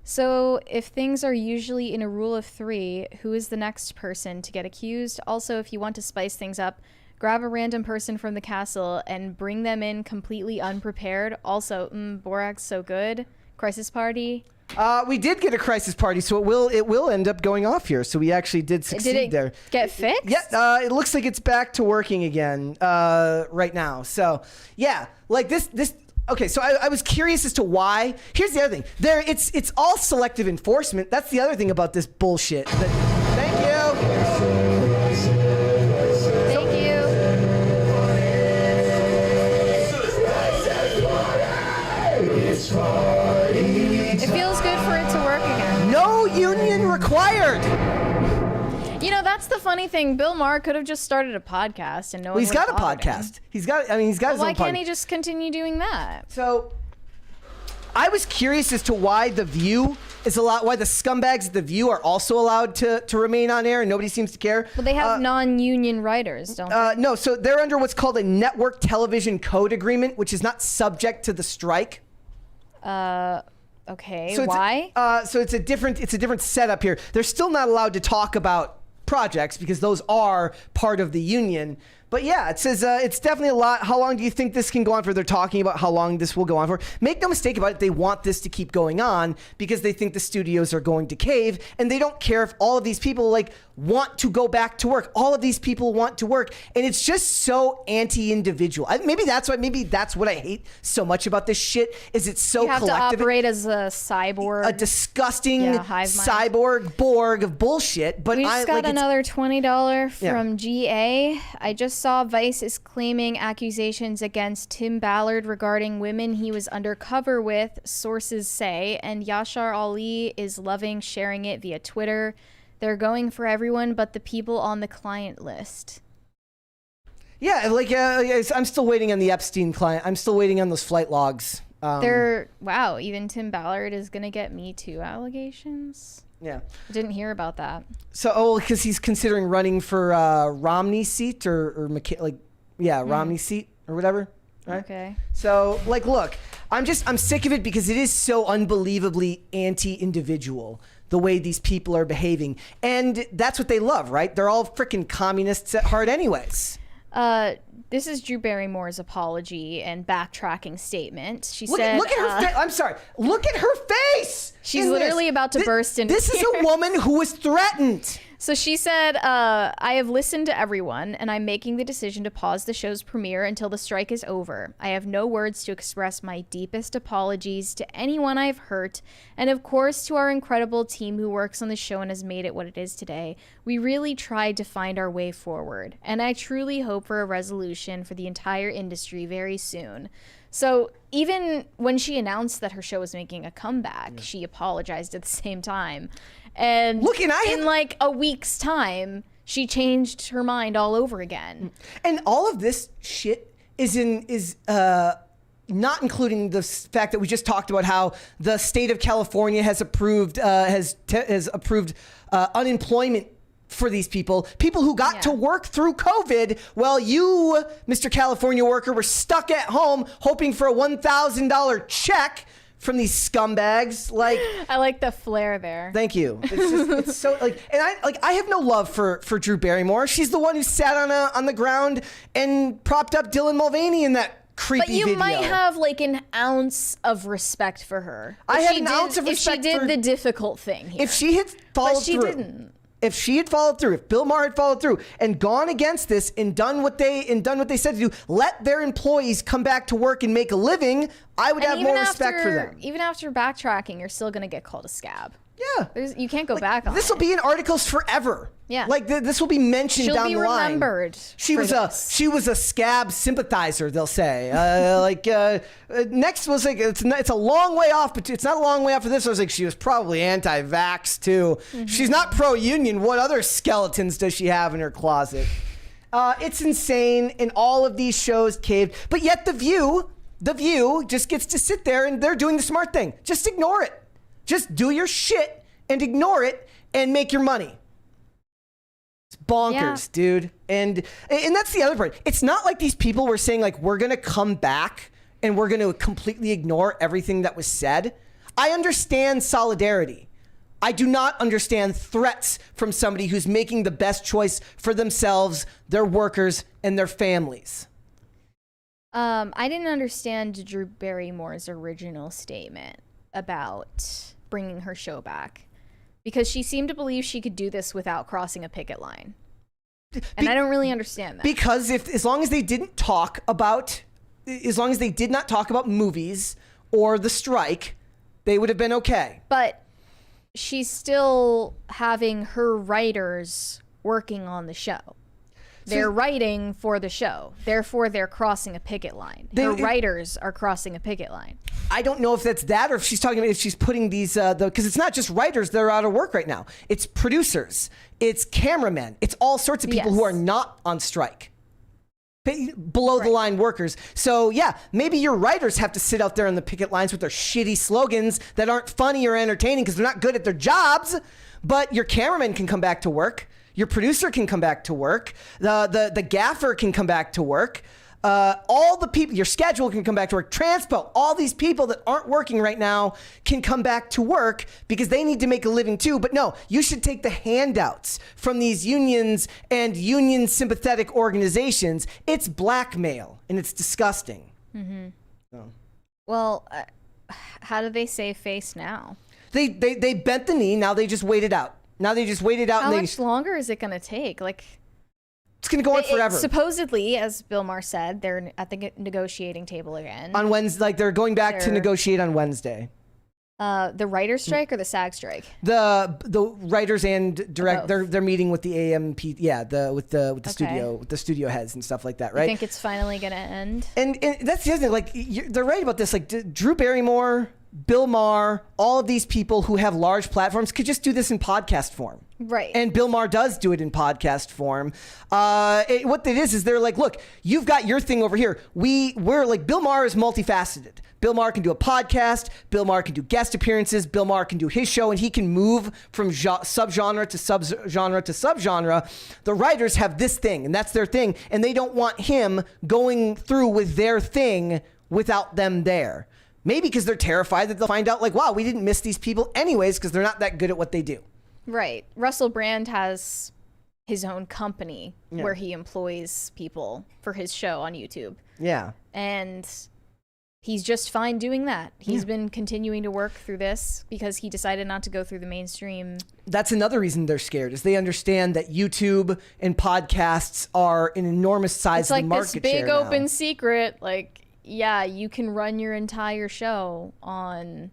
So if things are usually in a rule of 3, who is the next person to get accused? Also, if you want to spice things up, grab a random person from the castle and bring them in completely unprepared. Also, Borak's so good. Crisis Party. We did get a crisis party, so it will end up going off here. So we actually did succeed there. Did it get fixed? Yeah, it looks like it's back to working again right now. So yeah, like this. Okay, so I was curious as to why. Here's the other thing. It's all selective enforcement. That's the other thing about this bullshit. Thank you. It feels good for it to work again. No union required. You know, that's the funny thing. Bill Maher could have just started a podcast and no one He's got a podcast. He's got his own podcast. Why can't he just continue doing that? So, I was curious as to why The View is why the scumbags at The View are also allowed to remain on air and nobody seems to care. But they have non-union writers, don't they? No, so they're under what's called a network television code agreement, which is not subject to the strike. Okay, So why? So it's a different setup here. They're still not allowed to talk about projects because those are part of the union. But yeah, it says it's definitely a lot. How long do you think this can go on for? They're talking about how long this will go on for. Make no mistake about it, they want this to keep going on because they think the studios are going to cave, and they don't care if all of these people like want to go back to work. All of these people want to work, and it's just so anti-individual. Maybe that's what I hate so much about this shit is it's so You have collective. to operate as a cyborg. A disgusting hive mind. cyborg Borg of bullshit. But We just got another $20 from Yeah. GA. I just saw Vice is claiming accusations against Tim Ballard regarding women he was undercover with, sources say, and Yashar Ali is loving sharing it via Twitter. They're going for everyone but the people on the client list. Yeah, like I'm still waiting on the Epstein client. I'm still waiting on those flight logs. Wow, even Tim Ballard is gonna get MeToo allegations. Yeah. I didn't hear about that. So, because he's considering running for Romney's seat Romney's seat or whatever. Right? Okay. So, like, look, I'm sick of it because it is so unbelievably anti-individual the way these people are behaving, and that's what they love, right? They're all freaking communists at heart, anyways. This is Drew Barrymore's apology and backtracking statement. She Look said, at her face. I'm sorry. Look at her face. She's in literally this. about to burst into This is a tears. woman who was threatened. So she said, I have listened to everyone, and I'm making the decision to pause the show's premiere until the strike is over. I have no words to express my deepest apologies to anyone I've hurt, and of course to our incredible team who works on the show and has made it what it is today. We really tried to find our way forward, and I truly hope for a resolution for the entire industry very soon. So even when she announced that her show was making a comeback, she apologized at the same time. And Look, and in like a week's time, she changed her mind all over again. And all of this shit is not including the fact that we just talked about how the state of California has approved unemployment for these people who got to work through COVID. Well, you, Mr. California worker, were stuck at home hoping for a $1,000 check from these scumbags. Like, I like the flair there. thank you. It's so like, and I have no love for Drew Barrymore. She's the one who sat on the ground and propped up Dylan Mulvaney in that creepy But you video. might have like an ounce of respect for her. I If have she an did- ounce of respect If she did for- the difficult thing here. If she had followed But she through. didn't. If she had followed through, if Bill Maher had followed through and gone against this and done what they said to do, let their employees come back to work and make a living, I would have more respect for them. Even after backtracking, you're still going to get called a scab. Yeah. You can't go back on This it. will be in articles forever. Yeah. Like this will be mentioned She'll down be the line. remembered She for was this. a scab sympathizer, they'll say. Next was like it's a long way off, but it's not a long way off for this. I was like, she was probably anti-vax too. Mm-hmm. She's not pro-union. What other skeletons does she have in her closet? It's insane, and all of these shows caved. But yet The View just gets to sit there, and they're doing the smart thing. Just ignore it. Just do your shit and ignore it and make your money. It's bonkers, dude. And that's the other part. It's not like these people were saying like, we're going to come back and we're going to completely ignore everything that was said. I understand solidarity. I do not understand threats from somebody who's making the best choice for themselves, their workers, and their families. I didn't understand Drew Barrymore's original statement about bringing her show back, because she seemed to believe she could do this without crossing a picket line. And I don't really understand that. Because as long as they did not talk about movies or the strike, they would have been okay. But she's still having her writers working on the show. They're writing for the show. Therefore, they're crossing a picket line. Her writers are crossing a picket line. I don't know if that's that or if she's talking about if she's putting these, because it's not just writers that are out of work right now. It's producers. It's cameramen. It's all sorts of people who are not on strike. below the line workers. So yeah, maybe your writers have to sit out there on the picket lines with their shitty slogans that aren't funny or entertaining because they're not good at their jobs. But your cameraman can come back to work. Your producer can come back to work. The gaffer can come back to work. All the people, your schedule can come back to work. Transpo, all these people that aren't working right now can come back to work because they need to make a living too. But no, you should take the handouts from these unions and union sympathetic organizations. It's blackmail and it's disgusting. Mm-hmm. So. Well, how do they save face now? They bent the knee. Now they just wait it out. How much longer is it going to take? Like, it's going to go on forever. Supposedly, as Bill Maher said, they're at the negotiating table again. On Wednesday, like they're going back to negotiate on Wednesday. The writers' strike or the SAG strike? The writers and direct. They're meeting with the AMP. Yeah, with the studio heads and stuff like that. Right. You think it's finally going to end? And that's the other thing. Like they're right about this. Like Drew Barrymore, Bill Maher, all of these people who have large platforms could just do this in podcast form. Right. And Bill Maher does do it in podcast form. What it is they're like, look, you've got your thing over here. We're like, Bill Maher is multifaceted. Bill Maher can do a podcast. Bill Maher can do guest appearances. Bill Maher can do his show, and he can move from subgenre to subgenre to subgenre. The writers have this thing, and that's their thing, and they don't want him going through with their thing without them there. Maybe because they're terrified that they'll find out, like, wow, we didn't miss these people anyways because they're not that good at what they do. Right. Russell Brand has his own company where he employs people for his show on YouTube. Yeah. And he's just fine doing that. He's been continuing to work through this because he decided not to go through the mainstream. That's another reason they're scared, is they understand that YouTube and podcasts are an enormous size of the market share. It's like this big open secret, like, yeah, you can run your entire show on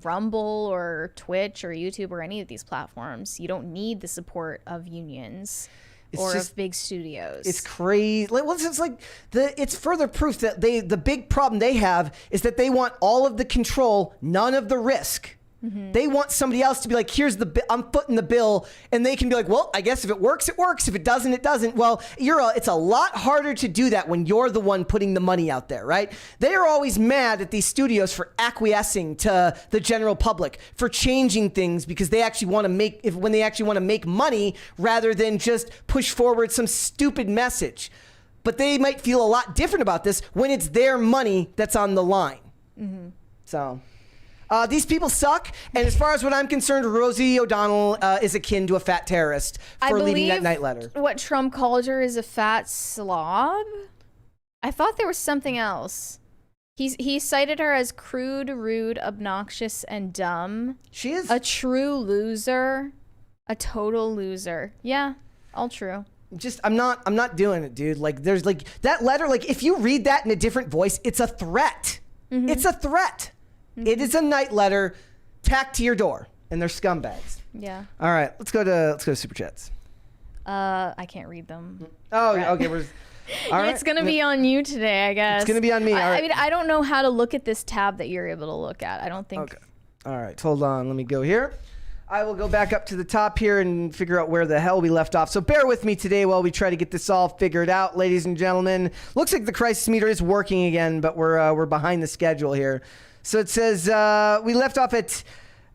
Rumble or Twitch or YouTube or any of these platforms. You don't need the support of unions or of big studios. It's crazy. Well, it's like it's further proof that the big problem they have is that they want all of the control, none of the risk. Mm-hmm. They want somebody else to be like, here's I'm footing the bill, and they can be like, well, I guess if it works, it works. If it doesn't, it doesn't. Well, it's a lot harder to do that when you're the one putting the money out there, right? They are always mad at these studios for acquiescing to the general public, for changing things because they actually want to make money rather than just push forward some stupid message. But they might feel a lot different about this when it's their money that's on the line. Mm-hmm. So. These people suck, and as far as what I'm concerned, Rosie O'Donnell is akin to a fat terrorist for leaving that night letter. What Trump called her is a fat slob. I thought there was something else. He cited her as crude, rude, obnoxious, and dumb. She is a true loser, a total loser. Yeah, all true. I'm not doing it, dude. Like, there's like that letter. Like, if you read that in a different voice, it's a threat. Mm-hmm. It's a threat. It is a night letter tacked to your door, and they're scumbags. Yeah. All right, let's go to Superchats. I can't read them. Oh, okay. All right. It's gonna be on you today, I guess. It's gonna be on me. I mean, I don't know how to look at this tab that you're able to look at. I don't think. Okay. All right. Hold on. Let me go here. I will go back up to the top here and figure out where the hell we left off. So bear with me today while we try to get this all figured out, ladies and gentlemen. Looks like the crisis meter is working again, but we're behind the schedule here. So it says we left off at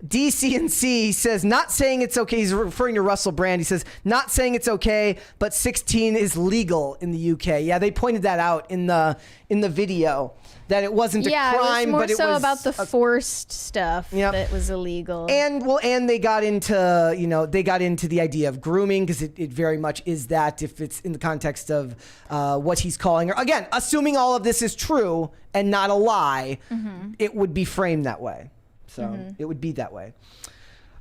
DCNC. He says, not saying it's okay. He's referring to Russell Brand. He says, not saying it's okay, but 16 is legal in the UK. Yeah, they pointed that out in the video, that it wasn't a crime, but it was more so about the forced stuff that was illegal. And they got into the idea of grooming, because it very much is that, if it's in the context of what he's calling her. Again, assuming all of this is true and not a lie, it would be framed that way. So it would be that way.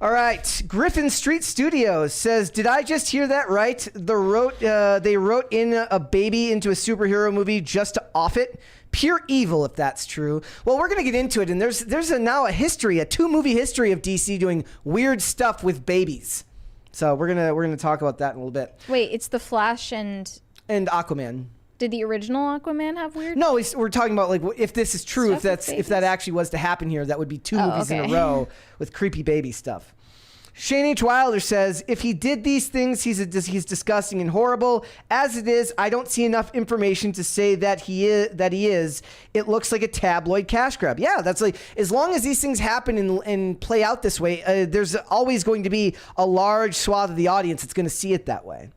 All right. Griffin Street Studios says, did I just hear that right? They wrote in a baby into a superhero movie just to off it? Pure evil, if that's true. Well, we're going to get into it, and there's now a 2-movie history of DC doing weird stuff with babies. So we're gonna talk about that in a little bit. Wait, it's The Flash and Aquaman. Did the original Aquaman have weird? No, we're talking about, like, if this is true, if that actually was to happen here, that would be 2 movies in a row with creepy baby stuff. Shane H. Wilder says, if he did these things, he's disgusting and horrible. As it is, I don't see enough information to say that he is. It looks like a tabloid cash grab. Yeah, that's like, as long as these things happen and play out this way, there's always going to be a large swath of the audience that's going to see it that way.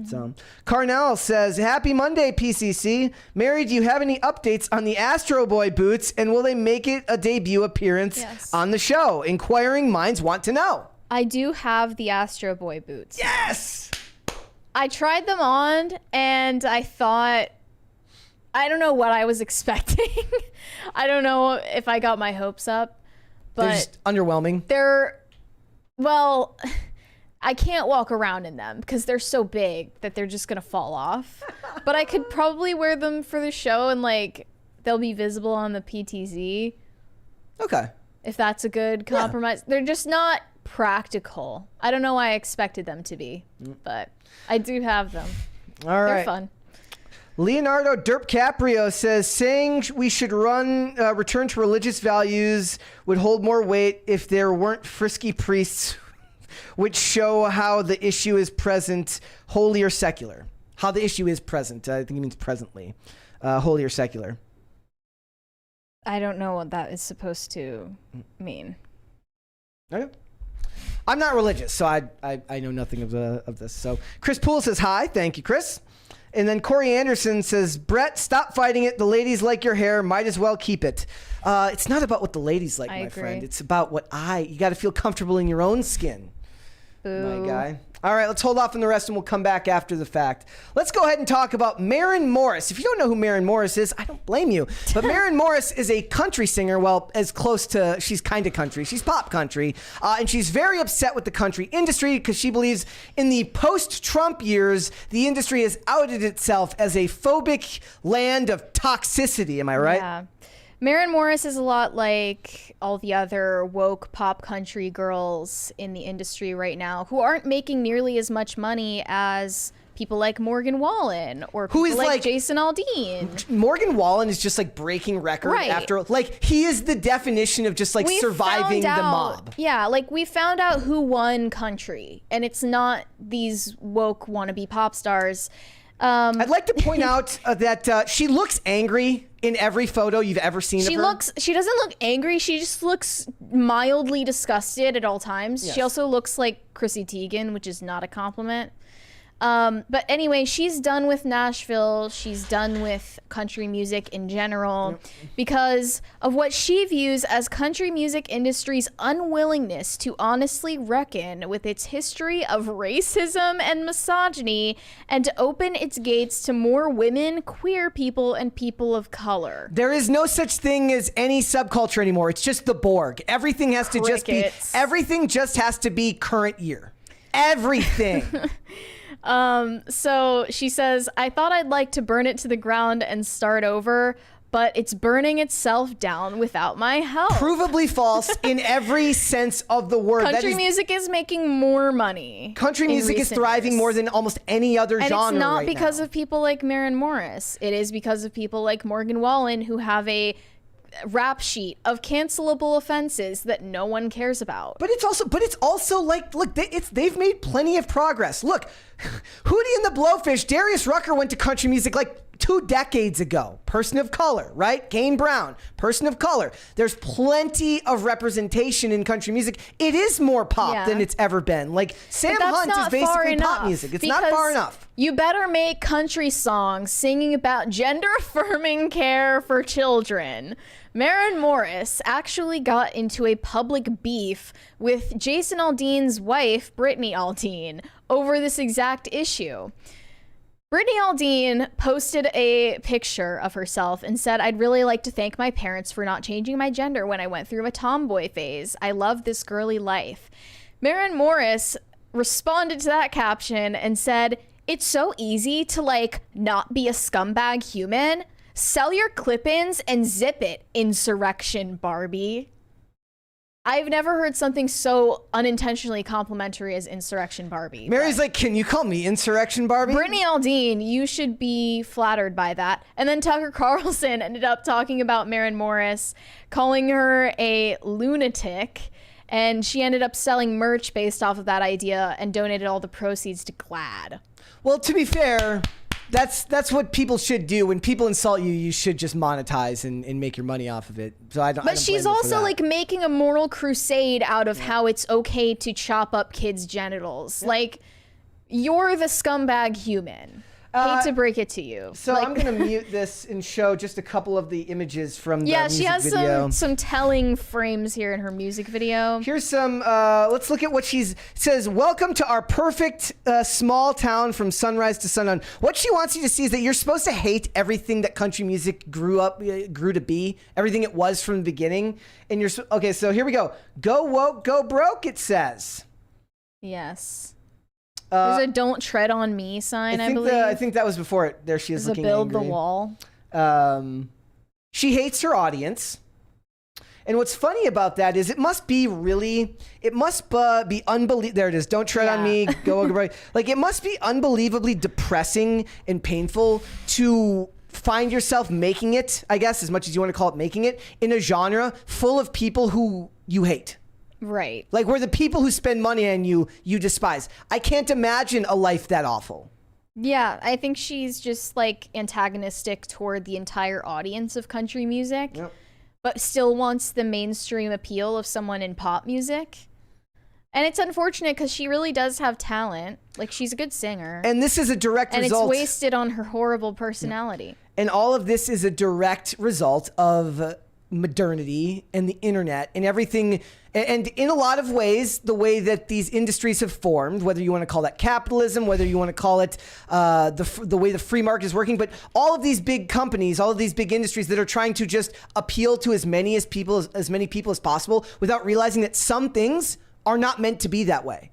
So Carnell says, happy Monday, PCC. Mary, do you have any updates on the Astro Boy boots, and will they make it a debut appearance on the show? Inquiring minds want to know. I do have the Astro Boy boots. Yes! I tried them on and I thought, I don't know what I was expecting. I don't know if I got my hopes up, but they're just underwhelming. Well, I can't walk around in them because they're so big that they're just gonna fall off. But I could probably wear them for the show and like they'll be visible on the PTZ. Okay. If that's a good compromise. They're just not practical. I don't know why I expected them to be, but I do have them. All right. They're fun. Leonardo Derp Caprio says, saying we should return to religious values would hold more weight if there weren't frisky priests which show how the issue is present, holy or secular. How the issue is present. I think he means presently. Holy or secular. I don't know what that is supposed to mean. Okay. I'm not religious, so I know nothing of this. So Chris Poole says hi. Thank you, Chris. And then Corey Anderson says, Brett, stop fighting it. The ladies like your hair. Might as well keep it. It's not about what the ladies like, my friend. It's about what you got to feel comfortable in your own skin. Boo. My guy. All right, let's hold off on the rest and we'll come back after the fact. Let's go ahead and talk about Maren Morris. If you don't know who Maren Morris is, I don't blame you. But Maren Morris is a country singer. Well, as close to, she's kind of country. She's pop country. And she's very upset with the country industry because she believes in the post-Trump years, the industry has outed itself as a phobic land of toxicity. Am I right? Yeah. Maren Morris is a lot like all the other woke pop country girls in the industry right now who aren't making nearly as much money as people like Morgan Wallen or people like Jason Aldean. Morgan Wallen is just like breaking record after, like, he is the definition of just like surviving the mob. Yeah, like we found out who won country, and it's not these woke wannabe pop stars. I'd like to point out that she looks angry in every photo you've ever seen of her. She doesn't look angry. She just looks mildly disgusted at all times. Yes. She also looks like Chrissy Teigen, which is not a compliment. But anyway, she's done with Nashville. She's done with country music in general because of what she views as country music industry's unwillingness to honestly reckon with its history of racism and misogyny and to open its gates to more women, queer people, and people of color. There is no such thing as any subculture anymore. It's just the Borg. Everything has to just be, everything just has to be current year. Everything. So she says, I thought I'd like to burn it to the ground and start over, but it's burning itself down without my help. Provably false in every sense of the word. Country music is making more money. Country music is thriving more than almost any other genre right now. And it's not because of people like Maren Morris. It is because of people like Morgan Wallen who have a rap sheet of cancelable offenses that no one cares about. But it's also like, look, they've made plenty of progress. Look, Hootie and the Blowfish, Darius Rucker went to country music like 2 decades ago. Person of color, right? Kane Brown, person of color. There's plenty of representation in country music. It is more pop than it's ever been. Like Sam Hunt is basically pop music. It's not far enough. You better make country songs singing about gender-affirming care for children. Maren Morris actually got into a public beef with Jason Aldean's wife, Brittany Aldean, over this exact issue. Brittany Aldean posted a picture of herself and said, I'd really like to thank my parents for not changing my gender when I went through a tomboy phase. I love this girly life. Maren Morris responded to that caption and said, it's so easy to like not be a scumbag human. Sell your clip-ins and zip it, Insurrection Barbie. I've never heard something so unintentionally complimentary as Insurrection Barbie. Mary's like, can you call me Insurrection Barbie? Brittany Aldean, you should be flattered by that. And then Tucker Carlson ended up talking about Maren Morris, calling her a lunatic, And she ended up selling merch based off of that idea and donated all the proceeds to GLAAD. Well, to be fair, that's what people should do. When people insult you, you should just monetize and make your money off of it. So I don't. But she's also like making a moral crusade out of how it's okay to chop up kids' genitals. Like, you're the scumbag human. Hate to break it to you. So I'm gonna mute this and show just a couple of the images from the music she has video. some telling frames here in her music video. Here's some. Let's look at what it says. Welcome to our perfect small town from sunrise to sundown. What she wants you to see is that you're supposed to hate everything that country music grew to be, everything it was from the beginning. And you're okay. So here we go. Go woke, go broke. It says. Yes. There's a "Don't tread on me" sign. I believe. I think that was before it. There she is looking build angry. the wall. She hates her audience. And what's funny about that is it must be unbelievable. There it is. Don't tread on me. Go right. Like, it must be unbelievably depressing and painful to find yourself making it, I guess, as much as you want to call it making it, in a genre full of people who you hate. Right. Like, where the people who spend money on you despise. I can't imagine a life that awful. Yeah, I think she's just like antagonistic toward the entire audience of country music, but still wants the mainstream appeal of someone in pop music. And it's unfortunate because she really does have talent. Like, she's a good singer. And this is a direct result. And it's wasted on her horrible personality. And all of this is a direct result of modernity and the internet and everything. And in a lot of ways, the way that these industries have formed, whether you want to call that capitalism, whether you want to call it the way the free market is working, but all of these big companies, all of these big industries that are trying to just appeal to as many people as possible without realizing that some things are not meant to be that way.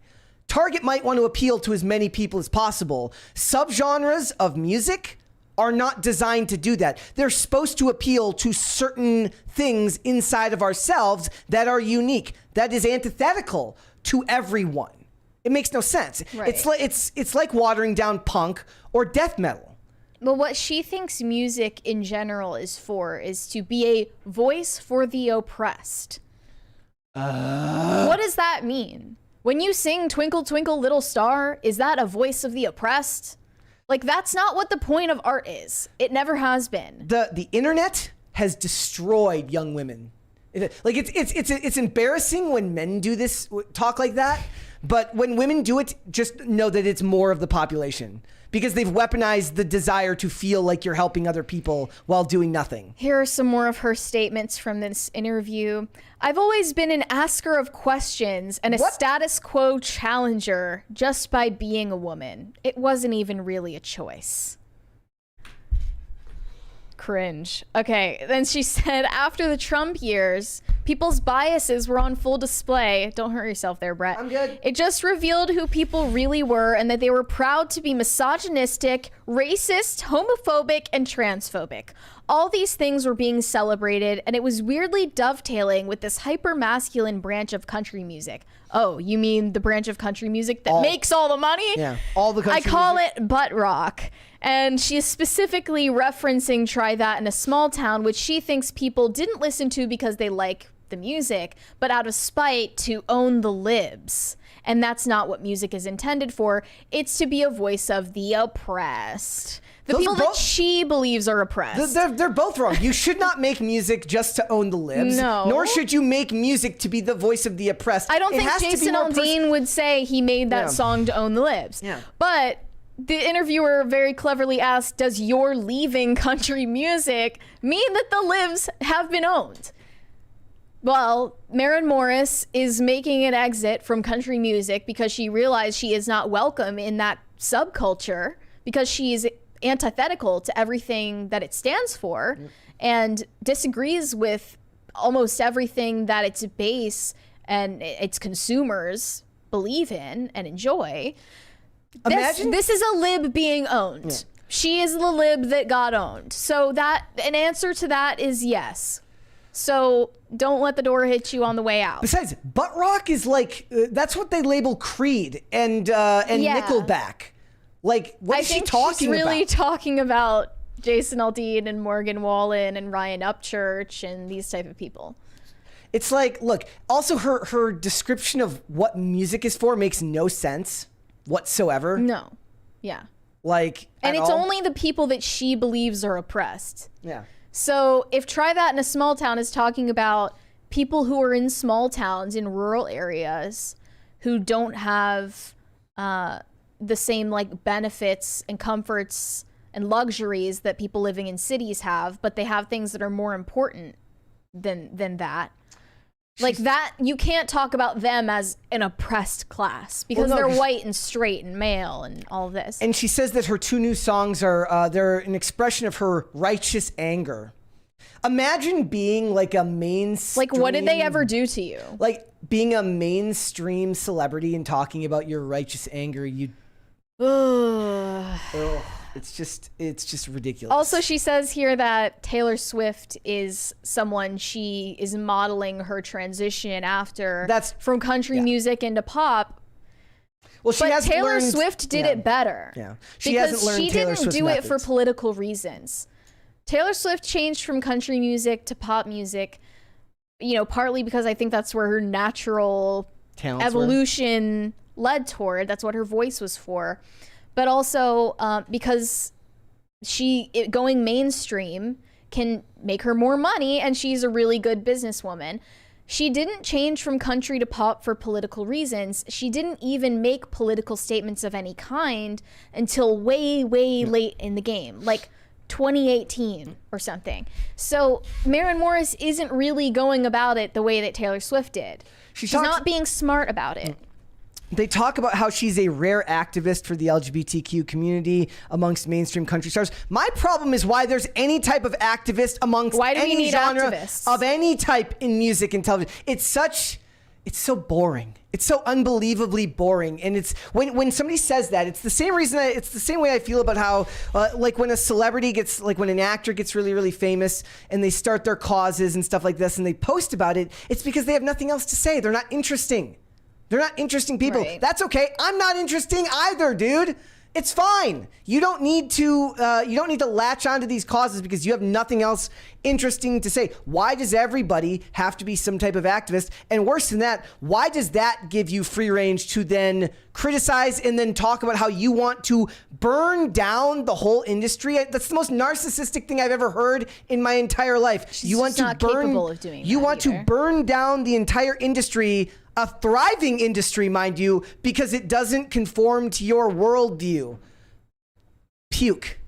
Target might want to appeal to as many people as possible. Subgenres of music are not designed to do that. They're supposed to appeal to certain things inside of ourselves that are unique. That is antithetical to everyone. It makes no sense. Right. It's like watering down punk or death metal. But what she thinks music in general is to be a voice for the oppressed. What does that mean? When you sing Twinkle Twinkle Little Star, is that a voice of the oppressed? Like, that's not what the point of art is. It never has been. The internet has destroyed young women. It's embarrassing when men do this, talk like that. But when women do it, just know that it's more of the population because they've weaponized the desire to feel like you're helping other people while doing nothing. Here are some more of her statements from this interview. I've always been an asker of questions and a status quo challenger just by being a woman. It wasn't even really a choice. Cringe. Okay, then she said, after the Trump years, people's biases were on full display. Don't hurt yourself there, Brett. I'm good. It just revealed who people really were and that they were proud to be misogynistic, racist, homophobic, and transphobic. All these things were being celebrated, and it was weirdly dovetailing with this hyper-masculine branch of country music. Oh, you mean the branch of country music that makes all the money? Yeah, all the country I call music. it butt rock. And she is specifically referencing Try That in a Small Town, which she thinks people didn't listen to because they like the music, but out of spite to own the libs. And that's not what music is intended for. It's to be a voice of the oppressed. The Those people are that both- she believes are oppressed. They're both wrong. You should not make music just to own the libs. No. Nor should you make music to be the voice of the oppressed. I don't It think has to be Jason more Aldean would say he made that Yeah. song to own the libs. Yeah. But the interviewer very cleverly asked, does your leaving country music mean that the libs have been owned? Well, Maren Morris is making an exit from country music because she realized she is not welcome in that subculture because she's antithetical to everything that it stands for and disagrees with almost everything that its base and its consumers believe in and enjoy. This is a lib being owned. Yeah. She is the lib that got owned. So that an answer to that is yes. So don't let the door hit you on the way out. Besides, butt rock is like that's what they label Creed and Nickelback. Like, what is she talking she's really about? talking about Jason Aldean and Morgan Wallen and Ryan Upchurch and these type of people. It's like, look, also her description of what music is for makes no sense whatsoever. No. Yeah. Like, And at it's all. only the people that she believes are oppressed. Yeah. So if Try That in a Small Town is talking about people who are in small towns in rural areas who don't have the same like benefits and comforts and luxuries that people living in cities have, but they have things that are more important than that. Like that, you can't talk about them as an oppressed class because Well, no, they're white and straight and male and all of this. And she says that her 2 new songs are they're an expression of her righteous anger. Imagine being like a mainstream. Like, what did they ever do to you? Like being a mainstream celebrity and talking about your righteous anger. It's just ridiculous. Also, she says here that Taylor Swift is someone she is modeling her transition after from country music into pop. Well, she but hasn't Taylor learned, Swift did it better. Yeah, Because she didn't do it for political reasons. Taylor Swift changed from country music to pop music, partly because I think that's where her natural evolution led toward. That's what her voice was for. But also because going mainstream can make her more money, and she's a really good businesswoman. She didn't change from country to pop for political reasons. She didn't even make political statements of any kind until way, way late in the game, like 2018 or something. So Maren Morris isn't really going about it the way that Taylor Swift did. She's not being smart about it. They talk about how she's a rare activist for the LGBTQ community amongst mainstream country stars. My problem is why there's any type of activist amongst any genre of any type in music and television. It's so boring. It's so unbelievably boring. And it's when somebody says that, it's the same reason. It's the same way I feel about how like when a celebrity gets, like when an actor gets really, really famous and they start their causes and stuff like this and they post about it, it's because they have nothing else to say. They're not interesting. They're not interesting people. Right. That's okay. I'm not interesting either, dude. It's fine. You don't need to latch onto these causes because you have nothing else interesting to say. Why does everybody have to be some type of activist? And worse than that, why does that give you free range to then criticize and then talk about how you want to burn down the whole industry? That's the most narcissistic thing I've ever heard in my entire life. You want to capable of doing you that want either. to burn down the entire industry, a thriving industry, mind you, because it doesn't conform to your worldview. Puke.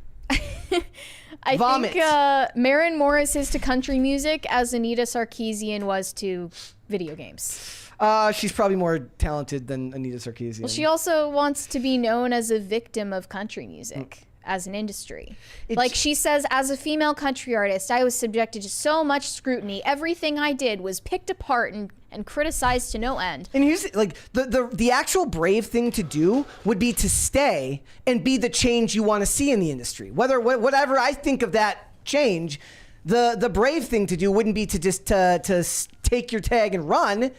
Vomit. think Maren Morris is to country music as Anita Sarkeesian was to video games. She's probably more talented than Anita Sarkeesian. Well, she also wants to be known as a victim of country music as an industry. Like she says, as a female country artist, I was subjected to so much scrutiny. Everything I did was picked apart and criticized to no end. And here's like the actual brave thing to do would be to stay and be the change you want to see in the industry. Whatever I think of that change, the brave thing to do wouldn't be to just to take your tag and run.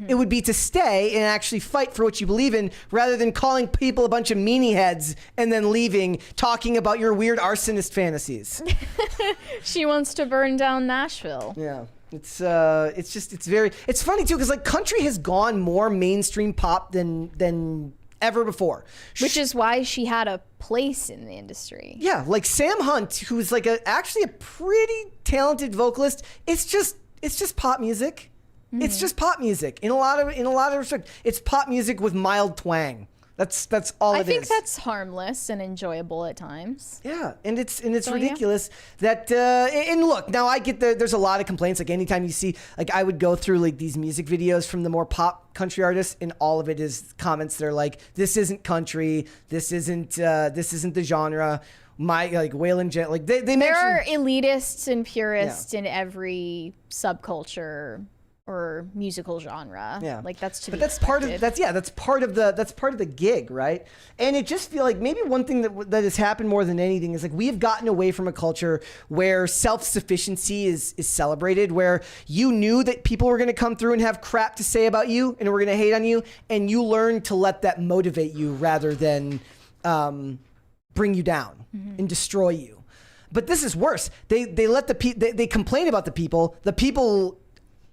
It would be to stay and actually fight for what you believe in, rather than calling people a bunch of meanie heads and then leaving, talking about your weird arsonist fantasies. She wants to burn down Nashville. Yeah. It's funny too, because like country has gone more mainstream pop than ever before. Which is why she had a place in the industry. Yeah, like Sam Hunt, who's like actually a pretty talented vocalist. It's just pop music. It's just pop music in a lot of respect. It's pop music with mild twang. That's all it is. I think that's harmless and enjoyable at times. Yeah, and it's ridiculous that and look, now I get there's a lot of complaints. Like anytime you see, like I would go through like these music videos from the more pop country artists, and all of it is comments that are like, this isn't country, this isn't the genre. My like Waylon Jet, like they mention, there are elitists and purists in every subculture or musical genre. Yeah, like that's to but be that's expected. that's part of the gig, right? And it just feel like maybe one thing that has happened more than anything is like we have gotten away from a culture where self-sufficiency is celebrated, where you knew that people were going to come through and have crap to say about you and were going to hate on you, and you learned to let that motivate you rather than bring you down and destroy you. But this is worse. They let they complain about the people. The people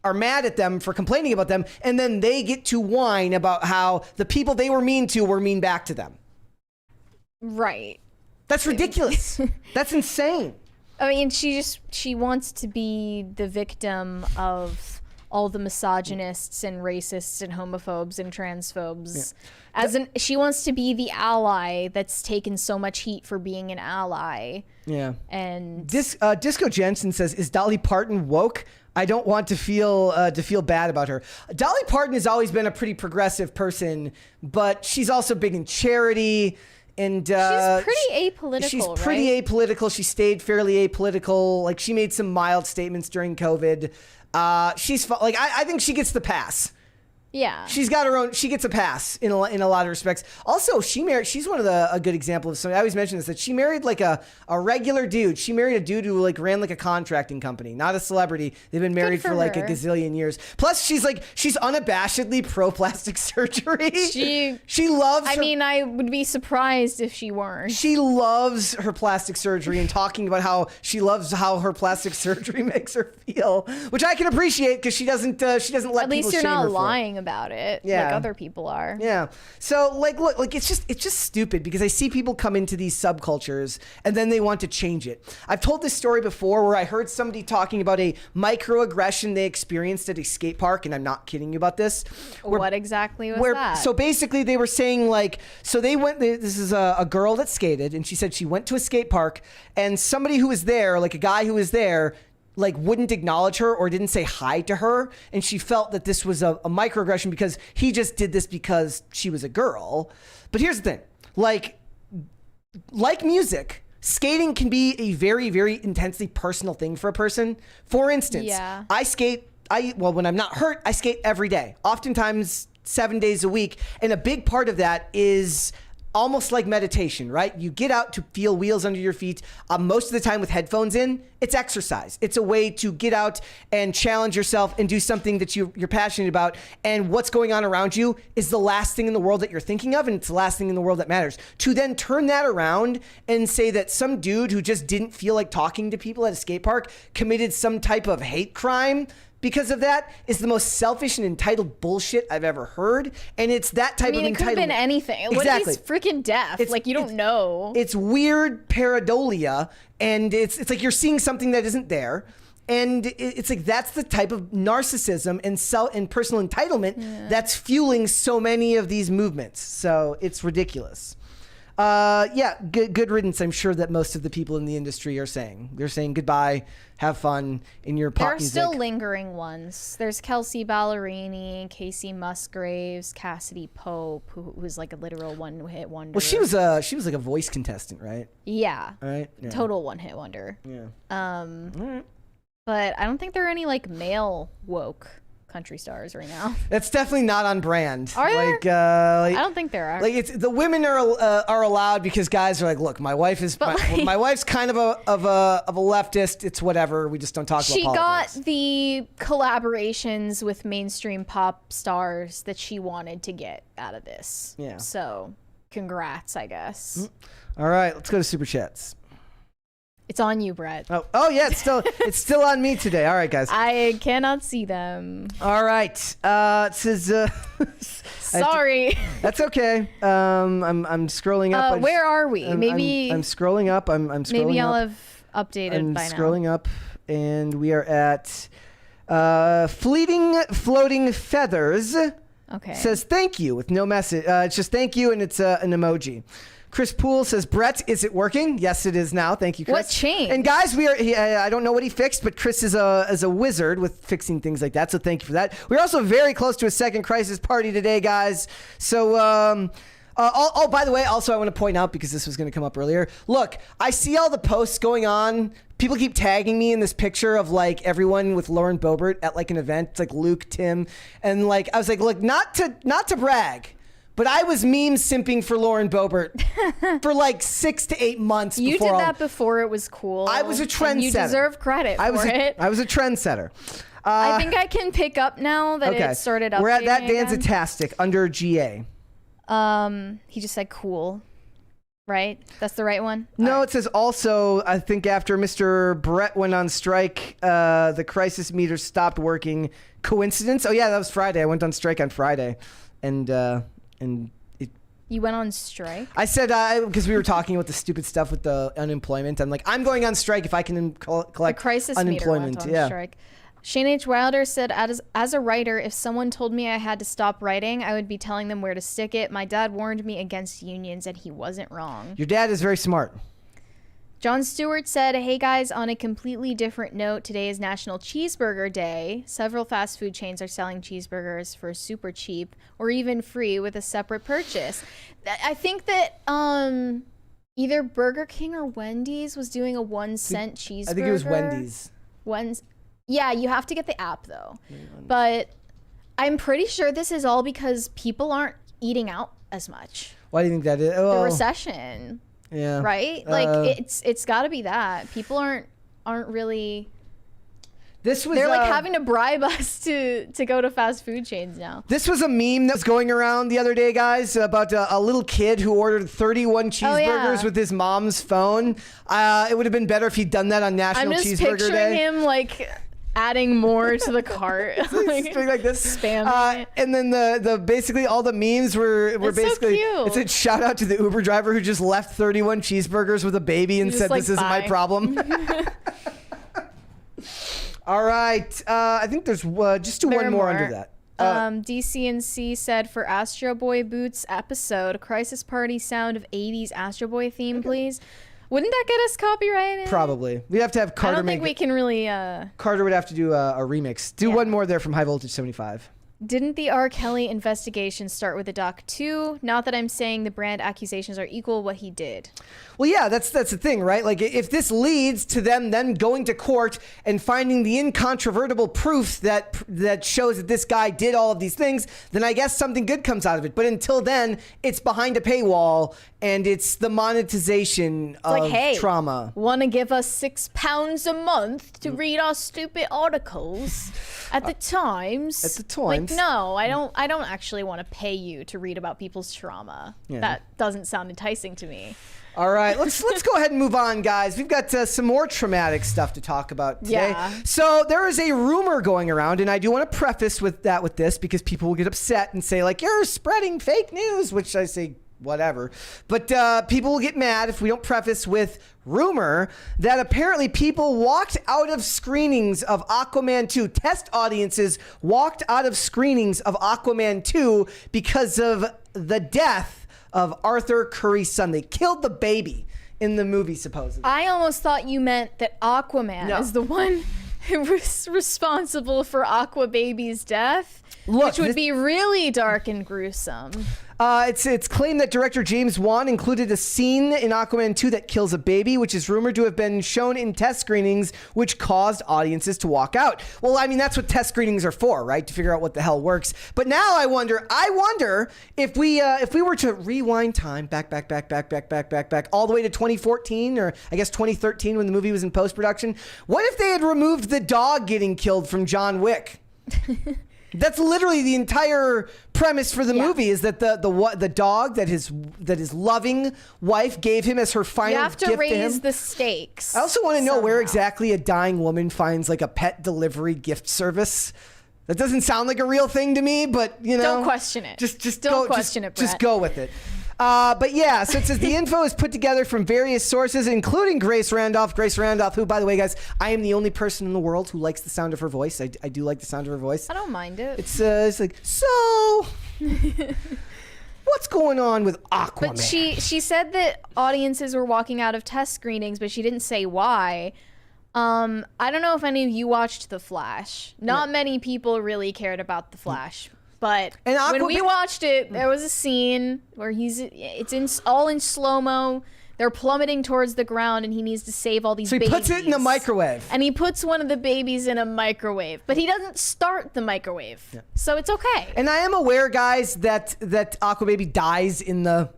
are mad at them for complaining about them, and then they get to whine about how the people they were mean to were mean back to them. Right. That's ridiculous. That's insane. I mean, she wants to be the victim of all the misogynists and racists and homophobes and transphobes. She wants to be the ally that's taken so much heat for being an ally. Yeah. And Disco Jensen says, "Is Dolly Parton woke? I don't want to feel bad about her." Dolly Parton has always been a pretty progressive person, but she's also big in charity. And she's pretty apolitical. She's pretty apolitical. She stayed fairly apolitical. Like, she made some mild statements during COVID. I think she gets the pass. Yeah. She's got her own. She gets a pass in a lot of respects. Also, she's one of a good example of something. I always mention this, that she married like a regular dude. She married a dude who like ran like a contracting company, not a celebrity. They've been married for like a gazillion years. Plus, she's unabashedly pro plastic surgery. She loves. I mean, I would be surprised if she weren't. She loves her plastic surgery and talking about how she loves how her plastic surgery makes her feel, which I can appreciate because she doesn't let people shame her for it. At least you're not lying about it, like other people are. Yeah. So look, it's just stupid because I see people come into these subcultures and then they want to change it. I've told this story before where I heard somebody talking about a microaggression they experienced at a skate park, and I'm not kidding you about this. What exactly was that? So basically they were saying this is a girl that skated, and she said she went to a skate park and somebody who was there, like a guy who was there, like wouldn't acknowledge her or didn't say hi to her, and she felt that this was a microaggression because he just did this because she was a girl. But here's the thing, like music, skating can be a very, very intensely personal thing for a person. For instance, I skate, when I'm not hurt, I skate every day, oftentimes 7 days a week, and a big part of that is almost like meditation, right? You get out to feel wheels under your feet. Most of the time with headphones in, it's exercise. It's a way to get out and challenge yourself and do something that you're passionate about. And what's going on around you is the last thing in the world that you're thinking of, and it's the last thing in the world that matters. To then turn that around and say that some dude who just didn't feel like talking to people at a skate park committed some type of hate crime because of that is the most selfish and entitled bullshit I've ever heard. And it's that type of entitlement. It could have been anything. Exactly. What if he's freaking deaf? You don't know. It's weird pareidolia, and it's like you're seeing something that isn't there. And it's like that's the type of narcissism and personal entitlement that's fueling so many of these movements. So it's ridiculous. Good riddance. I'm sure that most of the people in the industry are saying. They're saying goodbye, have fun in your pop music. There are still lingering ones. There's Kelsey Ballerini, Casey Musgraves, Cassidy Pope, who was like a literal one-hit wonder. Well, she was like a voice contestant, right? Yeah. Right. Yeah. Total one-hit wonder. Yeah. All right. But I don't think there are any like male woke country stars right now. That's definitely not on brand. Are there? I don't think there are. Like it's the women are allowed because guys are like, look, my wife is my wife's kind of a leftist. It's whatever. We just don't talk about politics. She got the collaborations with mainstream pop stars that she wanted to get out of this. Yeah. So, congrats, I guess. All right, let's go to Super Chats. It's on you, Brett. Oh yeah, it's still on me today. All right, guys. I cannot see them. All right. It says. Sorry. That's okay. I'm scrolling up. Where are we? I'm scrolling up. I'm scrolling up. Maybe I'll have updated by now. I'm scrolling up, and we are at Fleeting Floating Feathers. Okay. Says thank you with no message. It's just thank you, and it's an emoji. Chris Poole says, Brett, is it working? Yes, it is now. Thank you, Chris. What changed? And guys, I don't know what he fixed, but Chris is a wizard with fixing things like that. So thank you for that. We're also very close to a second crisis party today, guys. So, by the way, also I want to point out, because this was going to come up earlier. Look, I see all the posts going on. People keep tagging me in this picture of like everyone with Lauren Boebert at like an event. It's like Luke, Tim, and like I was like, look, not to brag, but I was meme simping for Lauren Boebert for like 6 to 8 months. You did that before it was cool. I was a trendsetter. You deserve credit for it. I was a trendsetter. I think I can pick up now that it started updating. We're at that Danzatastic under GA. He just said cool. Right? That's the right one? No, it says also, I think after Mr. Brett went on strike, the crisis meter stopped working. Coincidence? Oh yeah, that was Friday. I went on strike on Friday, and You went on strike? I said, because we were talking about the stupid stuff with the unemployment. I'm like, I'm going on strike if I can collect The crisis unemployment. meter went on strike. Shane H. Wilder said, as a writer, if someone told me I had to stop writing, I would be telling them where to stick it. My dad warned me against unions, and he wasn't wrong. Your dad is very smart. John Stewart said, hey guys, on a completely different note, today is National Cheeseburger Day. Several fast food chains are selling cheeseburgers for super cheap or even free with a separate purchase. I think that either Burger King or Wendy's was doing a 1 cent cheeseburger. I think it was Wendy's. Yeah, you have to get the app though. But I'm pretty sure this is all because people aren't eating out as much. Why do you think that is? The recession. Yeah. Right? Like it's got to be that. People aren't really they're like having to bribe us to go to fast food chains now. This was a meme that was going around the other day, guys, about a little kid who ordered 31 cheeseburgers with his mom's phone. It would have been better if he'd done that on National Cheeseburger Day. I'm just picturing him like adding more to the cart. like this. Spamming it. And then the basically all the memes were That's basically so cute. It said shout out to the Uber driver who just left 31 cheeseburgers with a baby and said this isn't my problem. All right. I think there's just do one more under that. DCNC said for Astro Boy Boots episode, Crisis Party sound of 80s Astro Boy theme, please. Wouldn't that get us copyrighted? Probably. We'd have to have Carter I don't think we can really... Carter would have to do a remix. Do one more there from High Voltage 75. Didn't the R. Kelly investigation start with the Doc 2? Not that I'm saying the brand accusations are equal what he did. Well, yeah, that's the thing, right? Like, if this leads to them then going to court and finding the incontrovertible proof that shows that this guy did all of these things, then I guess something good comes out of it. But until then, it's behind a paywall, and it's the monetization of like, hey, trauma. Want to give us £6 a month to read our stupid articles at the Times? At the Times. Like, no, I don't actually want to pay you to read about people's trauma. Yeah. That doesn't sound enticing to me. All right, let's go ahead and move on, guys. We've got some more traumatic stuff to talk about today. Yeah. So there is a rumor going around, and I do want to preface with this because people will get upset and say, like, you're spreading fake news, which I say, whatever. But people will get mad if we don't preface with rumor that apparently people walked out of screenings of Aquaman 2. Test audiences walked out of screenings of Aquaman 2 because of the death of Arthur Curry's son. They killed the baby in the movie, supposedly. I almost thought you meant that Aquaman is the one who was responsible for Aqua Baby's death, which would be really dark and gruesome. It's claimed that director James Wan included a scene in Aquaman 2 that kills a baby, which is rumored to have been shown in test screenings, which caused audiences to walk out. Well, I mean, that's what test screenings are for, right? To figure out what the hell works. But now I wonder if we were to rewind time back, all the way to 2014, or I guess 2013 when the movie was in post-production. What if they had removed the dog getting killed from John Wick? That's literally the entire premise for the movie, is that the dog that his loving wife gave him as her final gift to him. You have to raise the stakes. I also want to know where exactly a dying woman finds like a pet delivery gift service. That doesn't sound like a real thing to me, but you know, don't question it. Just don't question it, Brett. Just go with it. But yeah, so it says the info is put together from various sources, including Grace Randolph. Grace Randolph, who, by the way, guys, I am the only person in the world who likes the sound of her voice. I do like the sound of her voice. I don't mind it. It's like, so what's going on with Aquaman? But she said that audiences were walking out of test screenings, but she didn't say why. I don't know if any of you watched The Flash. Not many people really cared about The Flash. But when we watched it, there was a scene where it's all in slow-mo. They're plummeting towards the ground, and he needs to save all these babies. So he puts it in the microwave. And he puts one of the babies in a microwave. But he doesn't start the microwave. Yeah. So it's okay. And I am aware, guys, that Aquababy dies in the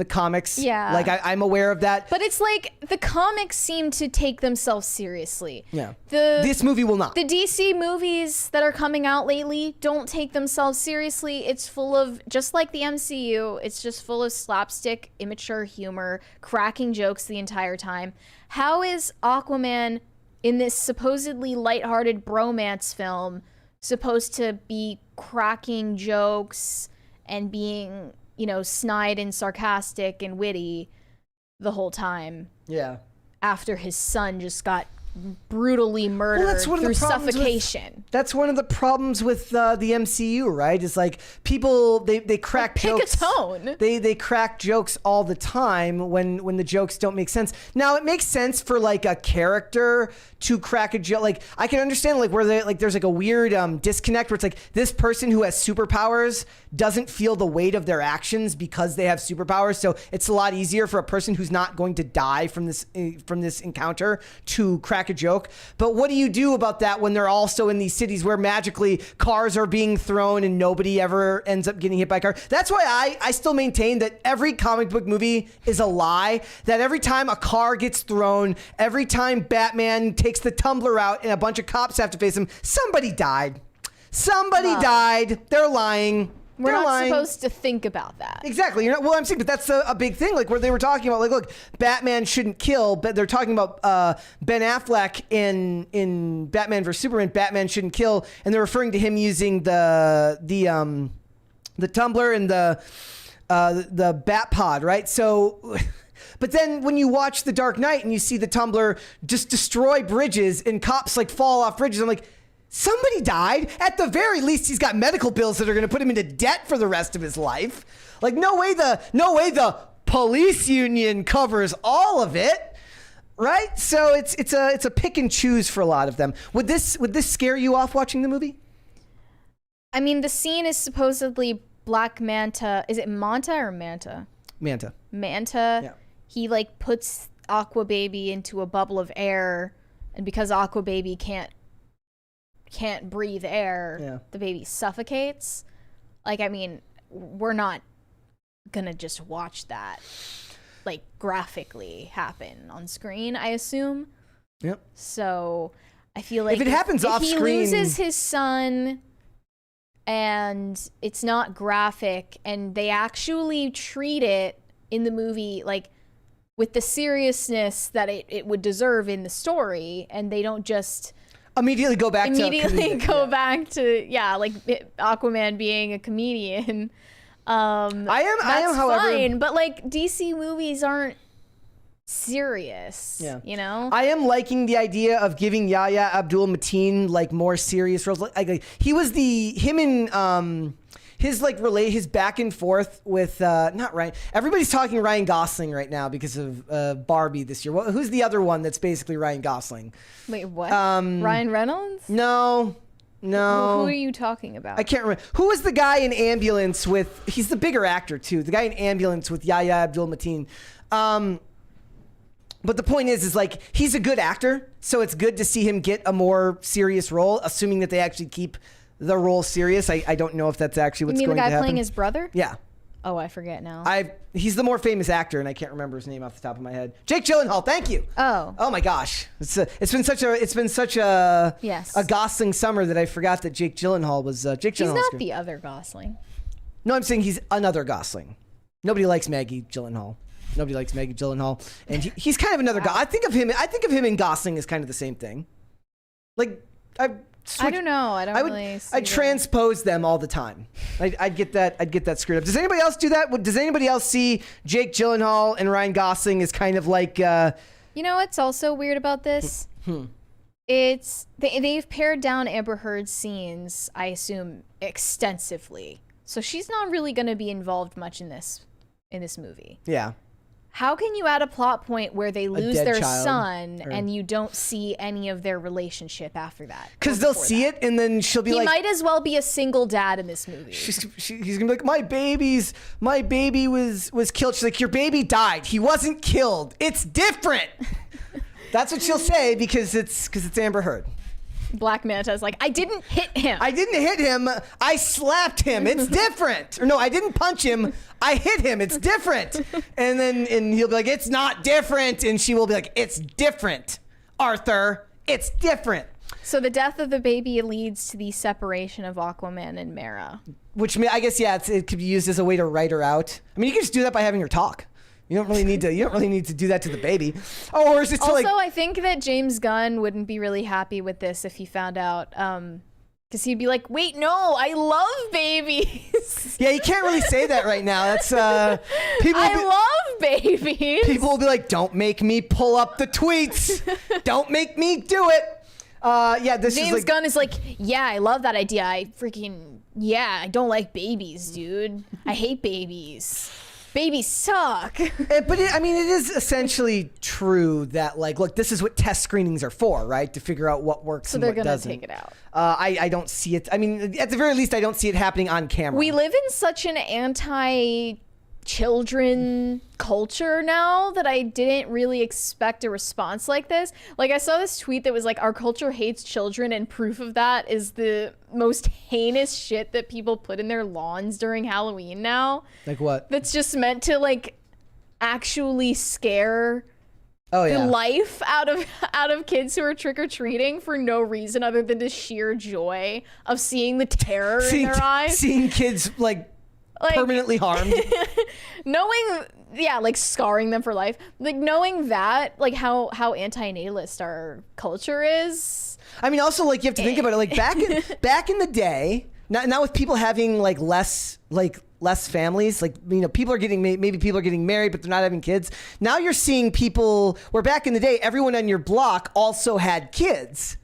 comics. Yeah. Like, I'm aware of that. But it's like the comics seem to take themselves seriously. Yeah. This movie will not. The DC movies that are coming out lately don't take themselves seriously. It's full of, just like the MCU, it's just full of slapstick, immature humor, cracking jokes the entire time. How is Aquaman in this supposedly lighthearted bromance film supposed to be cracking jokes and being, snide and sarcastic and witty the whole time. Yeah. After his son just got brutally murdered through suffocation. That's one of the problems with the MCU, right? It's like people they crack jokes. Pick a tone. They crack jokes all the time when the jokes don't make sense. Now it makes sense for like a character to crack a joke. Like I can understand like where there's like a weird disconnect where it's like this person who has superpowers doesn't feel the weight of their actions because they have superpowers. So it's a lot easier for a person who's not going to die from this encounter to crack a joke. But what do you do about that when they're also in these cities where magically cars are being thrown and nobody ever ends up getting hit by a car? That's why I still maintain that every comic book movie is a lie, that every time a car gets thrown, every time Batman takes the tumbler out and a bunch of cops have to face him, somebody died. Somebody died. They're lying. We're not supposed to think about that. Exactly. Well, I'm saying, but that's a big thing. Like where they were talking about, like, look, Batman shouldn't kill, but they're talking about Ben Affleck in Batman vs Superman. Batman shouldn't kill, and they're referring to him using the tumbler and the Bat Pod, right? So. But then when you watch The Dark Knight and you see the tumbler just destroy bridges and cops like fall off bridges, I'm like, somebody died. At the very least, he's got medical bills that are going to put him into debt for the rest of his life. Like, no way the police union covers all of it, right? So it's a pick and choose for a lot of them. Would this scare you off watching the movie? I mean, the scene is supposedly Black Manta. Is it Manta or Manta? Manta. Yeah. He like puts Aqua Baby into a bubble of air, and because Aqua Baby can't breathe air, the baby suffocates. Like, I mean, we're not gonna just watch that like graphically happen on screen, I assume. Yep. So I feel like if it happens off screen, he loses his son and it's not graphic and they actually treat it in the movie like with the seriousness that it would deserve in the story, and they don't just immediately go back to Aquaman being a comedian. I am, however, fine, but like DC movies aren't serious. Yeah. I am liking the idea of giving Yahya Abdul-Mateen like more serious roles. Like he was his back and forth with not Ryan. Everybody's talking Ryan Gosling right now because of Barbie this year. Who's the other one that's basically Ryan Gosling? Wait, what? Ryan Reynolds? No. Who are you talking about? I can't remember. Who was the guy in Ambulance with? He's the bigger actor too. The guy in Ambulance with Yahya Abdul-Mateen. But the point is like he's a good actor, so it's good to see him get a more serious role, assuming that they actually keep the role serious. I don't know if that's actually what's going to happen. You mean the guy playing his brother? Yeah. Oh, I forget now. He's the more famous actor, and I can't remember his name off the top of my head. Jake Gyllenhaal. Thank you. Oh my gosh, it's been such a Gosling summer that I forgot that Jake Gyllenhaal was Jake Gyllenhaal. He's not the other Gosling. No, I'm saying he's another Gosling. Nobody likes Maggie Gyllenhaal. And he's kind of another guy. I think of him and Gosling as kind of the same thing. Like I don't know. I transpose them all the time. I'd get that screwed up. Does anybody else do that? Does anybody else see Jake Gyllenhaal and Ryan Gosling as kind of like? What's also weird about this? It's they've pared down Amber Heard's scenes, I assume, extensively. So she's not really going to be involved much in this movie. Yeah. How can you add a plot point where they lose their son or... and you don't see any of their relationship after that? Because they'll see it and then she'll be he might as well be a single dad in this movie. He's gonna be like, my baby was killed. She's like, your baby died. He wasn't killed. It's different. That's what she'll say because it's Amber Heard. Black Manta is like, I didn't hit him. I slapped him. It's different. Or no, I didn't punch him. I hit him. It's different. And he'll be like, it's not different. And she will be like, it's different, Arthur. It's different. So the death of the baby leads to the separation of Aquaman and Mara. Which I guess, it could be used as a way to write her out. I mean, you can just do that by having her talk. You don't really need to do that to the baby. Oh, or is it also? I think that James Gunn wouldn't be really happy with this if he found out Because he'd be like, wait, no, I love babies. Yeah, you can't really say that right now. That's people. Love babies. People will be like, "Don't make me pull up the tweets. Don't make me do it." Yeah, this James is like, Gunn is like, yeah, I love that idea. I don't like babies, dude. I hate babies. Babies suck. But it is essentially true that, like, look, this is what test screenings are for, right? To figure out what works and what doesn't. So they're gonna take it out. I don't see it. I mean, at the very least, I don't see it happening on camera. We live in such an anti-children culture now that I didn't really expect a response like this. Like, I saw this tweet that was like, our culture hates children, and proof of that is the most heinous shit that people put in their lawns during Halloween now. Like what? That's just meant to, like, actually scare Oh, the yeah. life out of kids who are trick-or-treating for no reason other than the sheer joy of seeing the terror in their eyes. Seeing kids, like permanently harmed. Like scarring them for life. Like, knowing that, like, how anti-natalist our culture is. I mean, also, like, you have to think about it. Like, back in the day, now with people having less families, like, you know, people are getting married, but they're not having kids. Now you're seeing people where back in the day, everyone on your block also had kids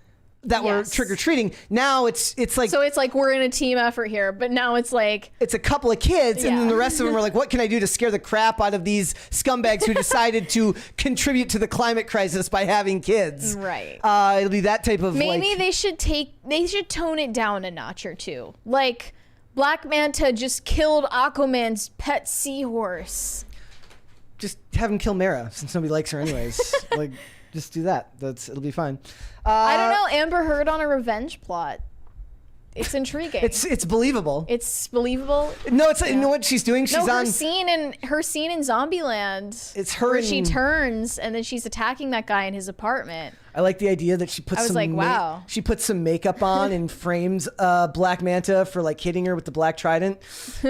that were trick-or-treating. Now it's like, so it's like we're in a team effort here, but now it's like it's a couple of kids, and then the rest of them are like, what can I do to scare the crap out of these scumbags who decided to contribute to the climate crisis by having kids? Right. It'll be that type of maybe they should tone it down a notch or two. Like, Black Manta just killed Aquaman's pet seahorse. Just have him kill Mara, since nobody likes her anyways. Like, just do that. It'll be fine. I don't know. Amber Heard on a revenge plot. It's intriguing. It's believable. It's believable. No, it's you know what she's doing. She's her scene in Zombieland. It's her where she turns and then she's attacking that guy in his apartment. I like the idea that she puts she puts some makeup on and frames Black Manta for, like, hitting her with the black trident.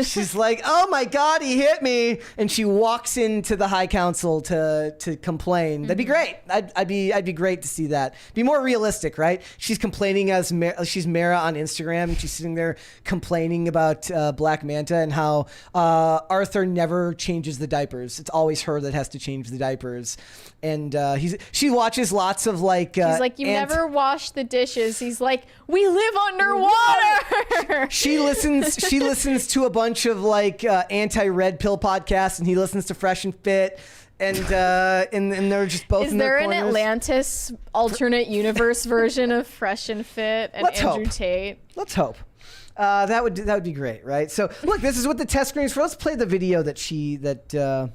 She's like, "Oh my God, he hit me!" And she walks into the High Council to complain. That'd be great. I'd be great to see that. Be more realistic, right? She's complaining as she's Mara on Instagram, and she's sitting there complaining about Black Manta and how Arthur never changes the diapers. It's always her that has to change the diapers. And she watches lots of, like, he's like, you never wash the dishes. He's like, we live underwater. She listens to a bunch of, like, anti-red pill podcasts, and he listens to Fresh and Fit, and they're just both. Is in their there an corners. Atlantis alternate universe version of Fresh and Fit and Andrew Tate? Let's hope. That would be great, right? So look, this is what the test screen is for. Let's play the video that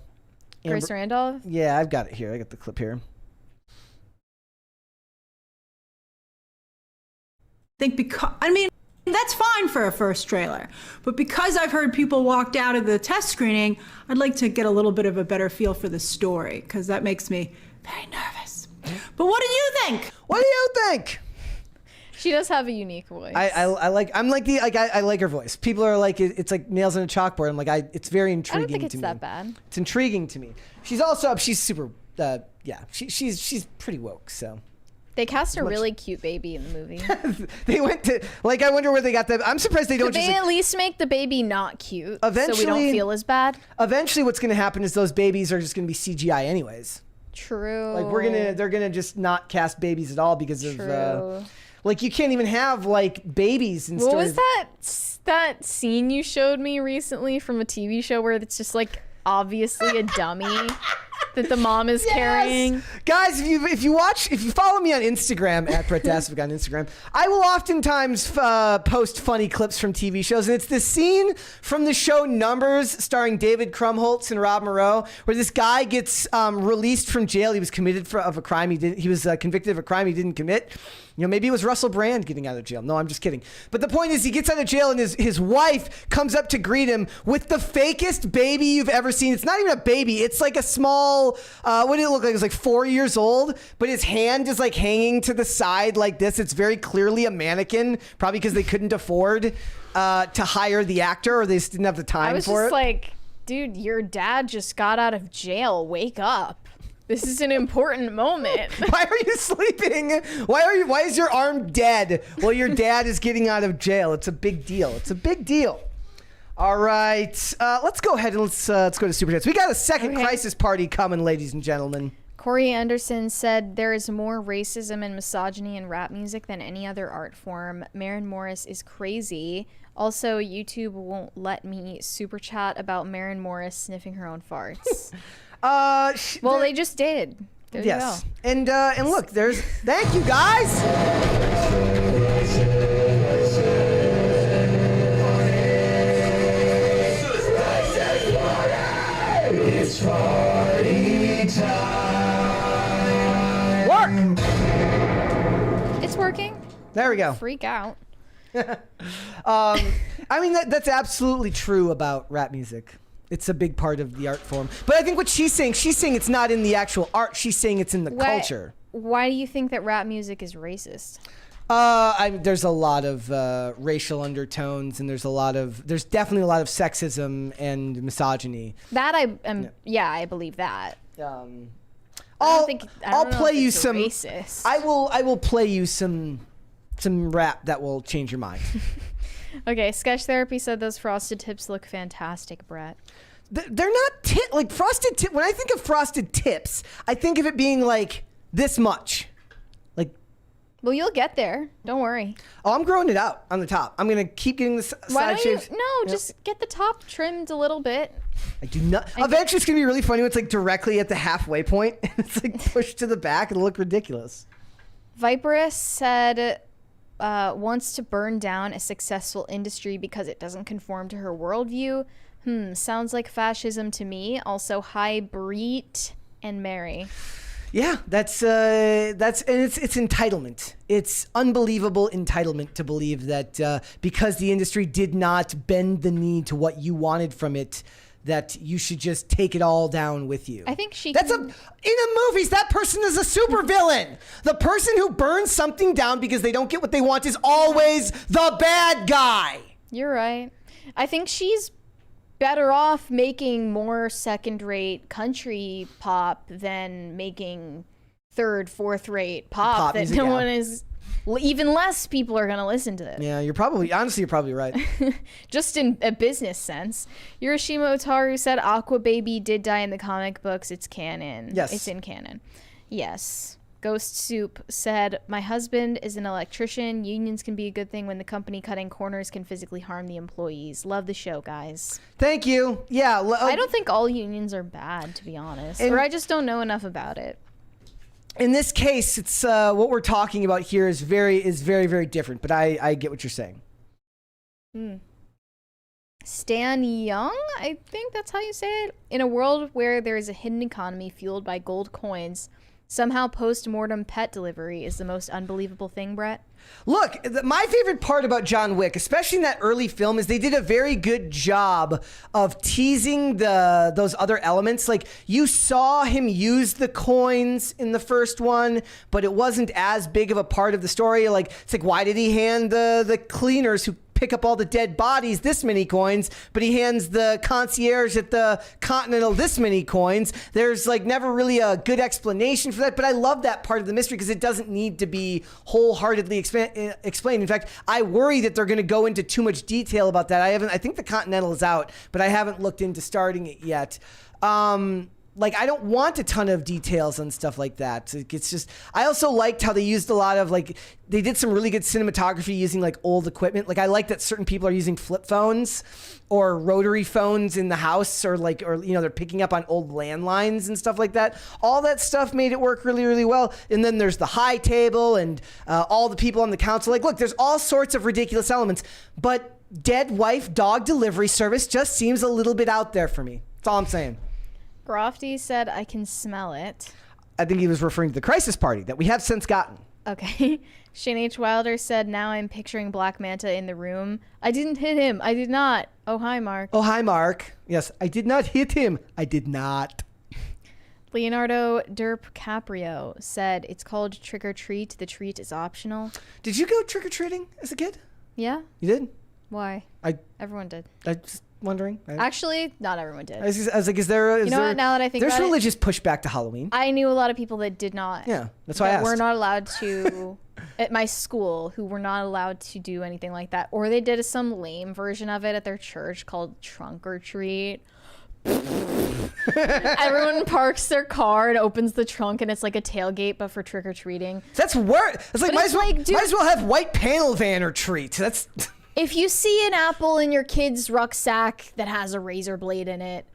Grace Randolph? Yeah, I've got it here. I got the clip here. That's fine for a first trailer, but because I've heard people walked out of the test screening, I'd like to get a little bit of a better feel for the story, because that makes me very nervous. But what do you think? What do you think? She does have a unique voice. I like her voice. People are like, it's like nails on a chalkboard. I'm like, it's very intriguing to me. I don't think it's that bad. It's intriguing to me. She's super, she's pretty woke, so. They cast a really cute baby in the movie. They went to, like, I wonder where they got that. I'm surprised they don't Could just. They at least make the baby not cute, so eventually, we don't feel as bad. Eventually, what's going to happen is those babies are just going to be CGI anyways. True. Like, they're gonna just not cast babies at all because of, like, you can't even have, like, babies in stories. What was that scene you showed me recently from a TV show where it's just, like, obviously a dummy that the mom is carrying? Guys, if you follow me on Instagram at Brett Dasvig on Instagram, I will oftentimes post funny clips from TV shows, and it's this scene from the show Numbers starring David Krumholtz and Rob Moreau, where this guy gets released from jail. He was convicted of a crime he was convicted of a crime he didn't commit. You know, maybe it was Russell Brand getting out of jail. No, I'm just kidding. But the point is, he gets out of jail, and his wife comes up to greet him with the fakest baby you've ever seen. It's not even a baby. It's like a small, what did it look like? It was like 4 years old, but his hand is, like, hanging to the side like this. It's very clearly a mannequin, probably because they couldn't afford to hire the actor, or they just didn't have the time for it. I was just like, dude, your dad just got out of jail. Wake up. This is an important moment. Why are you sleeping? Why is your arm dead while your dad is getting out of jail? It's a big deal. It's a big deal. All right. Let's go ahead and let's go to Super Chats. We got a second crisis party coming, ladies and gentlemen. Corey Anderson said there is more racism and misogyny in rap music than any other art form. Maren Morris is crazy. Also, YouTube won't let me super chat about Maren Morris sniffing her own farts. Well, they just did. There you go. And look, thank you guys. It's party time. Work. It's working. There we go. Freak out. I mean, that's absolutely true about rap music. It's a big part of the art form. But I think what she's saying it's not in the actual art. She's saying it's in the culture. Why do you think that rap music is racist? There's a lot of racial undertones, and there's definitely a lot of sexism and misogyny. That I believe that. I'll know play if you it's some. Racist. I will play you some rap that will change your mind. Okay, Sketch Therapy said those frosted tips look fantastic, Brett. They're not like frosted tip. When I think of frosted tips, I think of it being like this much. Well, you'll get there. Don't worry. Oh, I'm growing it out on the top. I'm gonna keep getting the side shaves. Just get the top trimmed a little bit. I do not. Eventually, it's gonna be really funny when it's like directly at the halfway point and it's like pushed to the back. It'll look ridiculous. Viperus said wants to burn down a successful industry because it doesn't conform to her worldview. Sounds like fascism to me. Also, hi, Breet and Mary. Yeah, that's and it's entitlement. It's unbelievable entitlement to believe that because the industry did not bend the knee to what you wanted from it, that you should just take it all down with you. I think in the movies, that person is a supervillain. The person who burns something down because they don't get what they want is always the bad guy. You're right. I think she's better off making more second-rate country pop than making third, fourth-rate pop that music, no one is. Even less people are gonna listen to it. Yeah, you're probably right. Just in a business sense. Hiroshima Otaru said Aqua Baby did die in the comic books. It's canon. Yes. It's in canon. Yes. Ghost Soup said, my husband is an electrician. Unions can be a good thing when the company cutting corners can physically harm the employees. Love the show, guys. Thank you. Yeah. I don't think all unions are bad, to be honest. Or I just don't know enough about it. In this case, it's what we're talking about here is very, very different. But I get what you're saying. Stan Young, I think that's how you say it. In a world where there is a hidden economy fueled by gold coins, somehow post-mortem pet delivery is the most unbelievable thing, Brett. Look, my favorite part about John Wick, especially in that early film, is they did a very good job of teasing those other elements. Like, you saw him use the coins in the first one, but it wasn't as big of a part of the story. Like, it's like, why did he hand the cleaners who pick up all the dead bodies this many coins, but he hands the concierge at the Continental this many coins? There's like never really a good explanation for that, but I love that part of the mystery because it doesn't need to be wholeheartedly explained. In fact, I worry that they're going to go into too much detail about that. I think the Continental is out, but I haven't looked into starting it yet. Like, I don't want a ton of details on stuff like that. It's just, I also liked how they used a lot of, like, they did some really good cinematography using, like, old equipment. Like, I like that certain people are using flip phones or rotary phones in the house, or they're picking up on old landlines and stuff like that. All that stuff made it work really, really well. And then there's the high table and all the people on the council. Like, look, there's all sorts of ridiculous elements, but dead wife dog delivery service just seems a little bit out there for me. That's all I'm saying. Grofty said, I can smell it. I think he was referring to the crisis party that we have since gotten. Okay. Shane H. Wilder said, now I'm picturing Black Manta in the room. I didn't hit him. I did not. Oh, hi, Mark. Oh, hi, Mark. Yes, I did not hit him. I did not. Leonardo Derp Caprio said, it's called Trick or Treat. The treat is optional. Did you go trick-or-treating as a kid? Yeah. You did? Why? Everyone did. wondering. Actually, not everyone did. I was like, is there? You know what, now that I think there's about it- religious pushback to Halloween. I knew a lot of people that did not. Yeah, that's why I asked. We're not allowed to at my school who were not allowed to do anything like that, or they did some lame version of it at their church called trunk or treat. Everyone parks their car and opens the trunk, and it's like a tailgate, but for trick or treating. That's worse. It's like But might it's as well, like, dude- might as well have white panel van or treat. That's If you see an apple in your kid's rucksack that has a razor blade in it,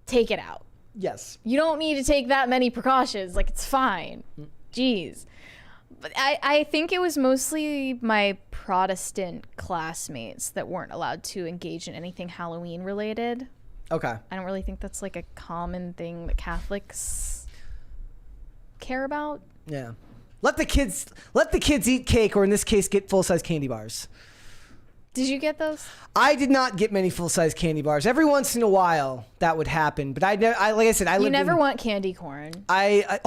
take it out. yes. You don't need to take that many precautions. Like, it's fine. Jeez. But I think it was mostly my Protestant classmates that weren't allowed to engage in anything Halloween related. Okay. I don't really think that's like a common thing that Catholics care about. Yeah. Let the kids eat cake, or in this case, get full-size candy bars. Did you get those? I did not get many full-size candy bars. Every once in a while, that would happen. But like I said, I You lived never in, want candy corn. I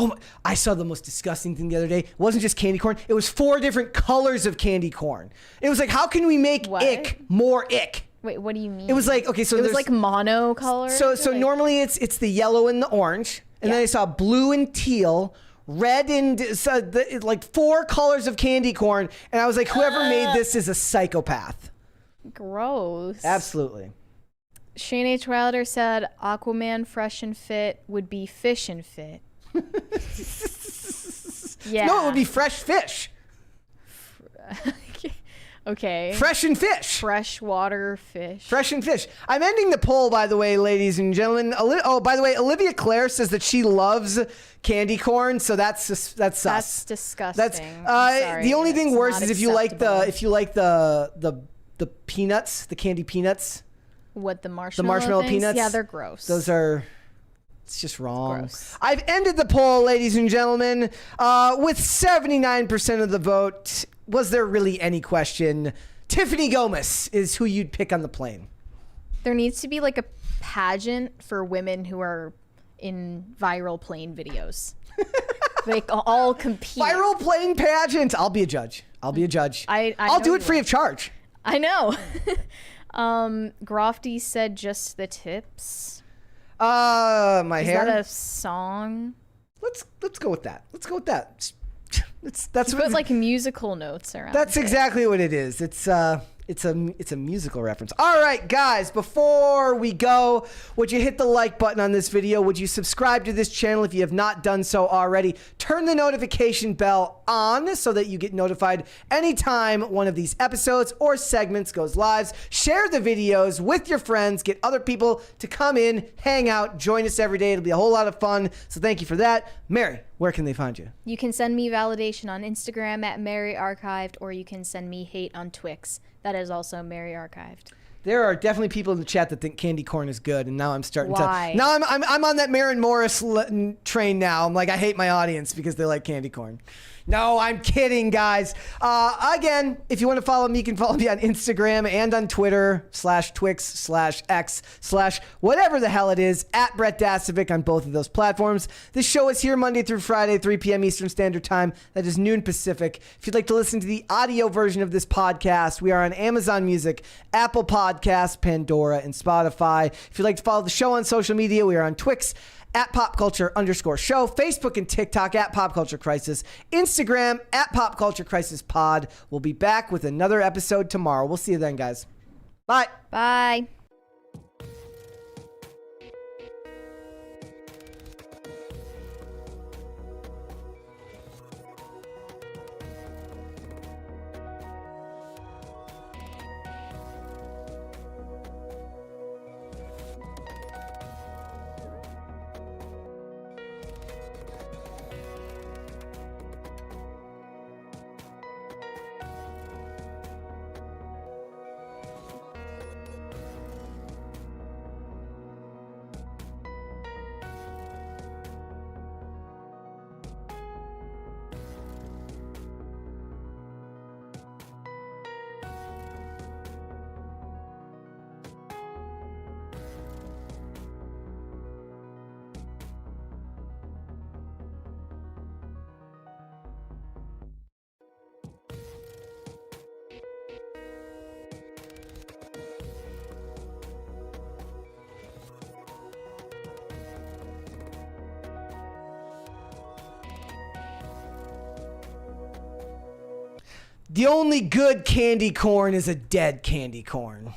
saw the most disgusting thing the other day. It wasn't just candy corn. It was 4 different colors of candy corn. It was like, how can we make What? ick more ick? Wait, what do you mean? It was like, okay, so it was there's like mono color. So normally it's the yellow and the orange, and then I saw blue and teal, red and like 4 colors of candy corn, and I was like, whoever made this is a psychopath. Gross. Absolutely. Shane H. Wilder said Aquaman fresh and fit would be fish and fit. Yeah. No, it would be fresh fish. Okay. Fresh and fish. Freshwater fish. Fresh and fish. I'm ending the poll, by the way, ladies and gentlemen. By the way, Olivia Claire says that she loves candy corn, so that's sus. That's disgusting. I'm sorry. The only thing It's worse not is if you like acceptable. the peanuts, the candy peanuts. What, the marshmallow marshmallow things? peanuts? Yeah, they're gross. Those are. It's just wrong. gross. I've ended the poll, ladies and gentlemen, with 79% of the vote. Was there really any question? Tiffany Gomez is who you'd pick on the plane. There needs to be like a pageant for women who are in viral plane videos. They all compete. Viral plane pageant. I'll be a judge. I'll I'll do know it you free will. of charge. I know. Grofty said just the tips. My Is hair. that a song? Let's go with that. Let's go with that. That's You what put like musical notes around. That's it. exactly what it is. It's a musical reference. All right, guys, before we go, would you hit the like button on this video? Would you subscribe to this channel if you have not done so already? Turn the notification bell on so that you get notified anytime one of these episodes or segments goes live. Share the videos with your friends. Get other people to come in, hang out, join us every day. It'll be a whole lot of fun. So thank you for that. Mary, where can they find you? You can send me validation on Instagram at Mary Archived, or you can send me hate on Twix. That is also Mary Archived. There are definitely people in the chat that think candy corn is good, and now I'm starting Why? to. Now I'm on that Maren Morris train now. I'm like, I hate my audience because they like candy corn. No, I'm kidding, guys. Again, if you want to follow me, you can follow me on Instagram and on Twitter /Twix/X/ whatever the hell it is, at Brett Dasovic on both of those platforms. This show is here Monday through Friday, 3 p.m. Eastern Standard Time. That is noon Pacific. If you'd like to listen to the audio version of this podcast, we are on Amazon Music, Apple Podcasts, Pandora, and Spotify. If you'd like to follow the show on social media, we are on Twix at @popculture_show, Facebook and TikTok at Pop Culture Crisis, Instagram at Pop Culture Crisis Pod. We'll be back with another episode tomorrow. We'll see you then, guys. Bye. Bye. The only good candy corn is a dead candy corn.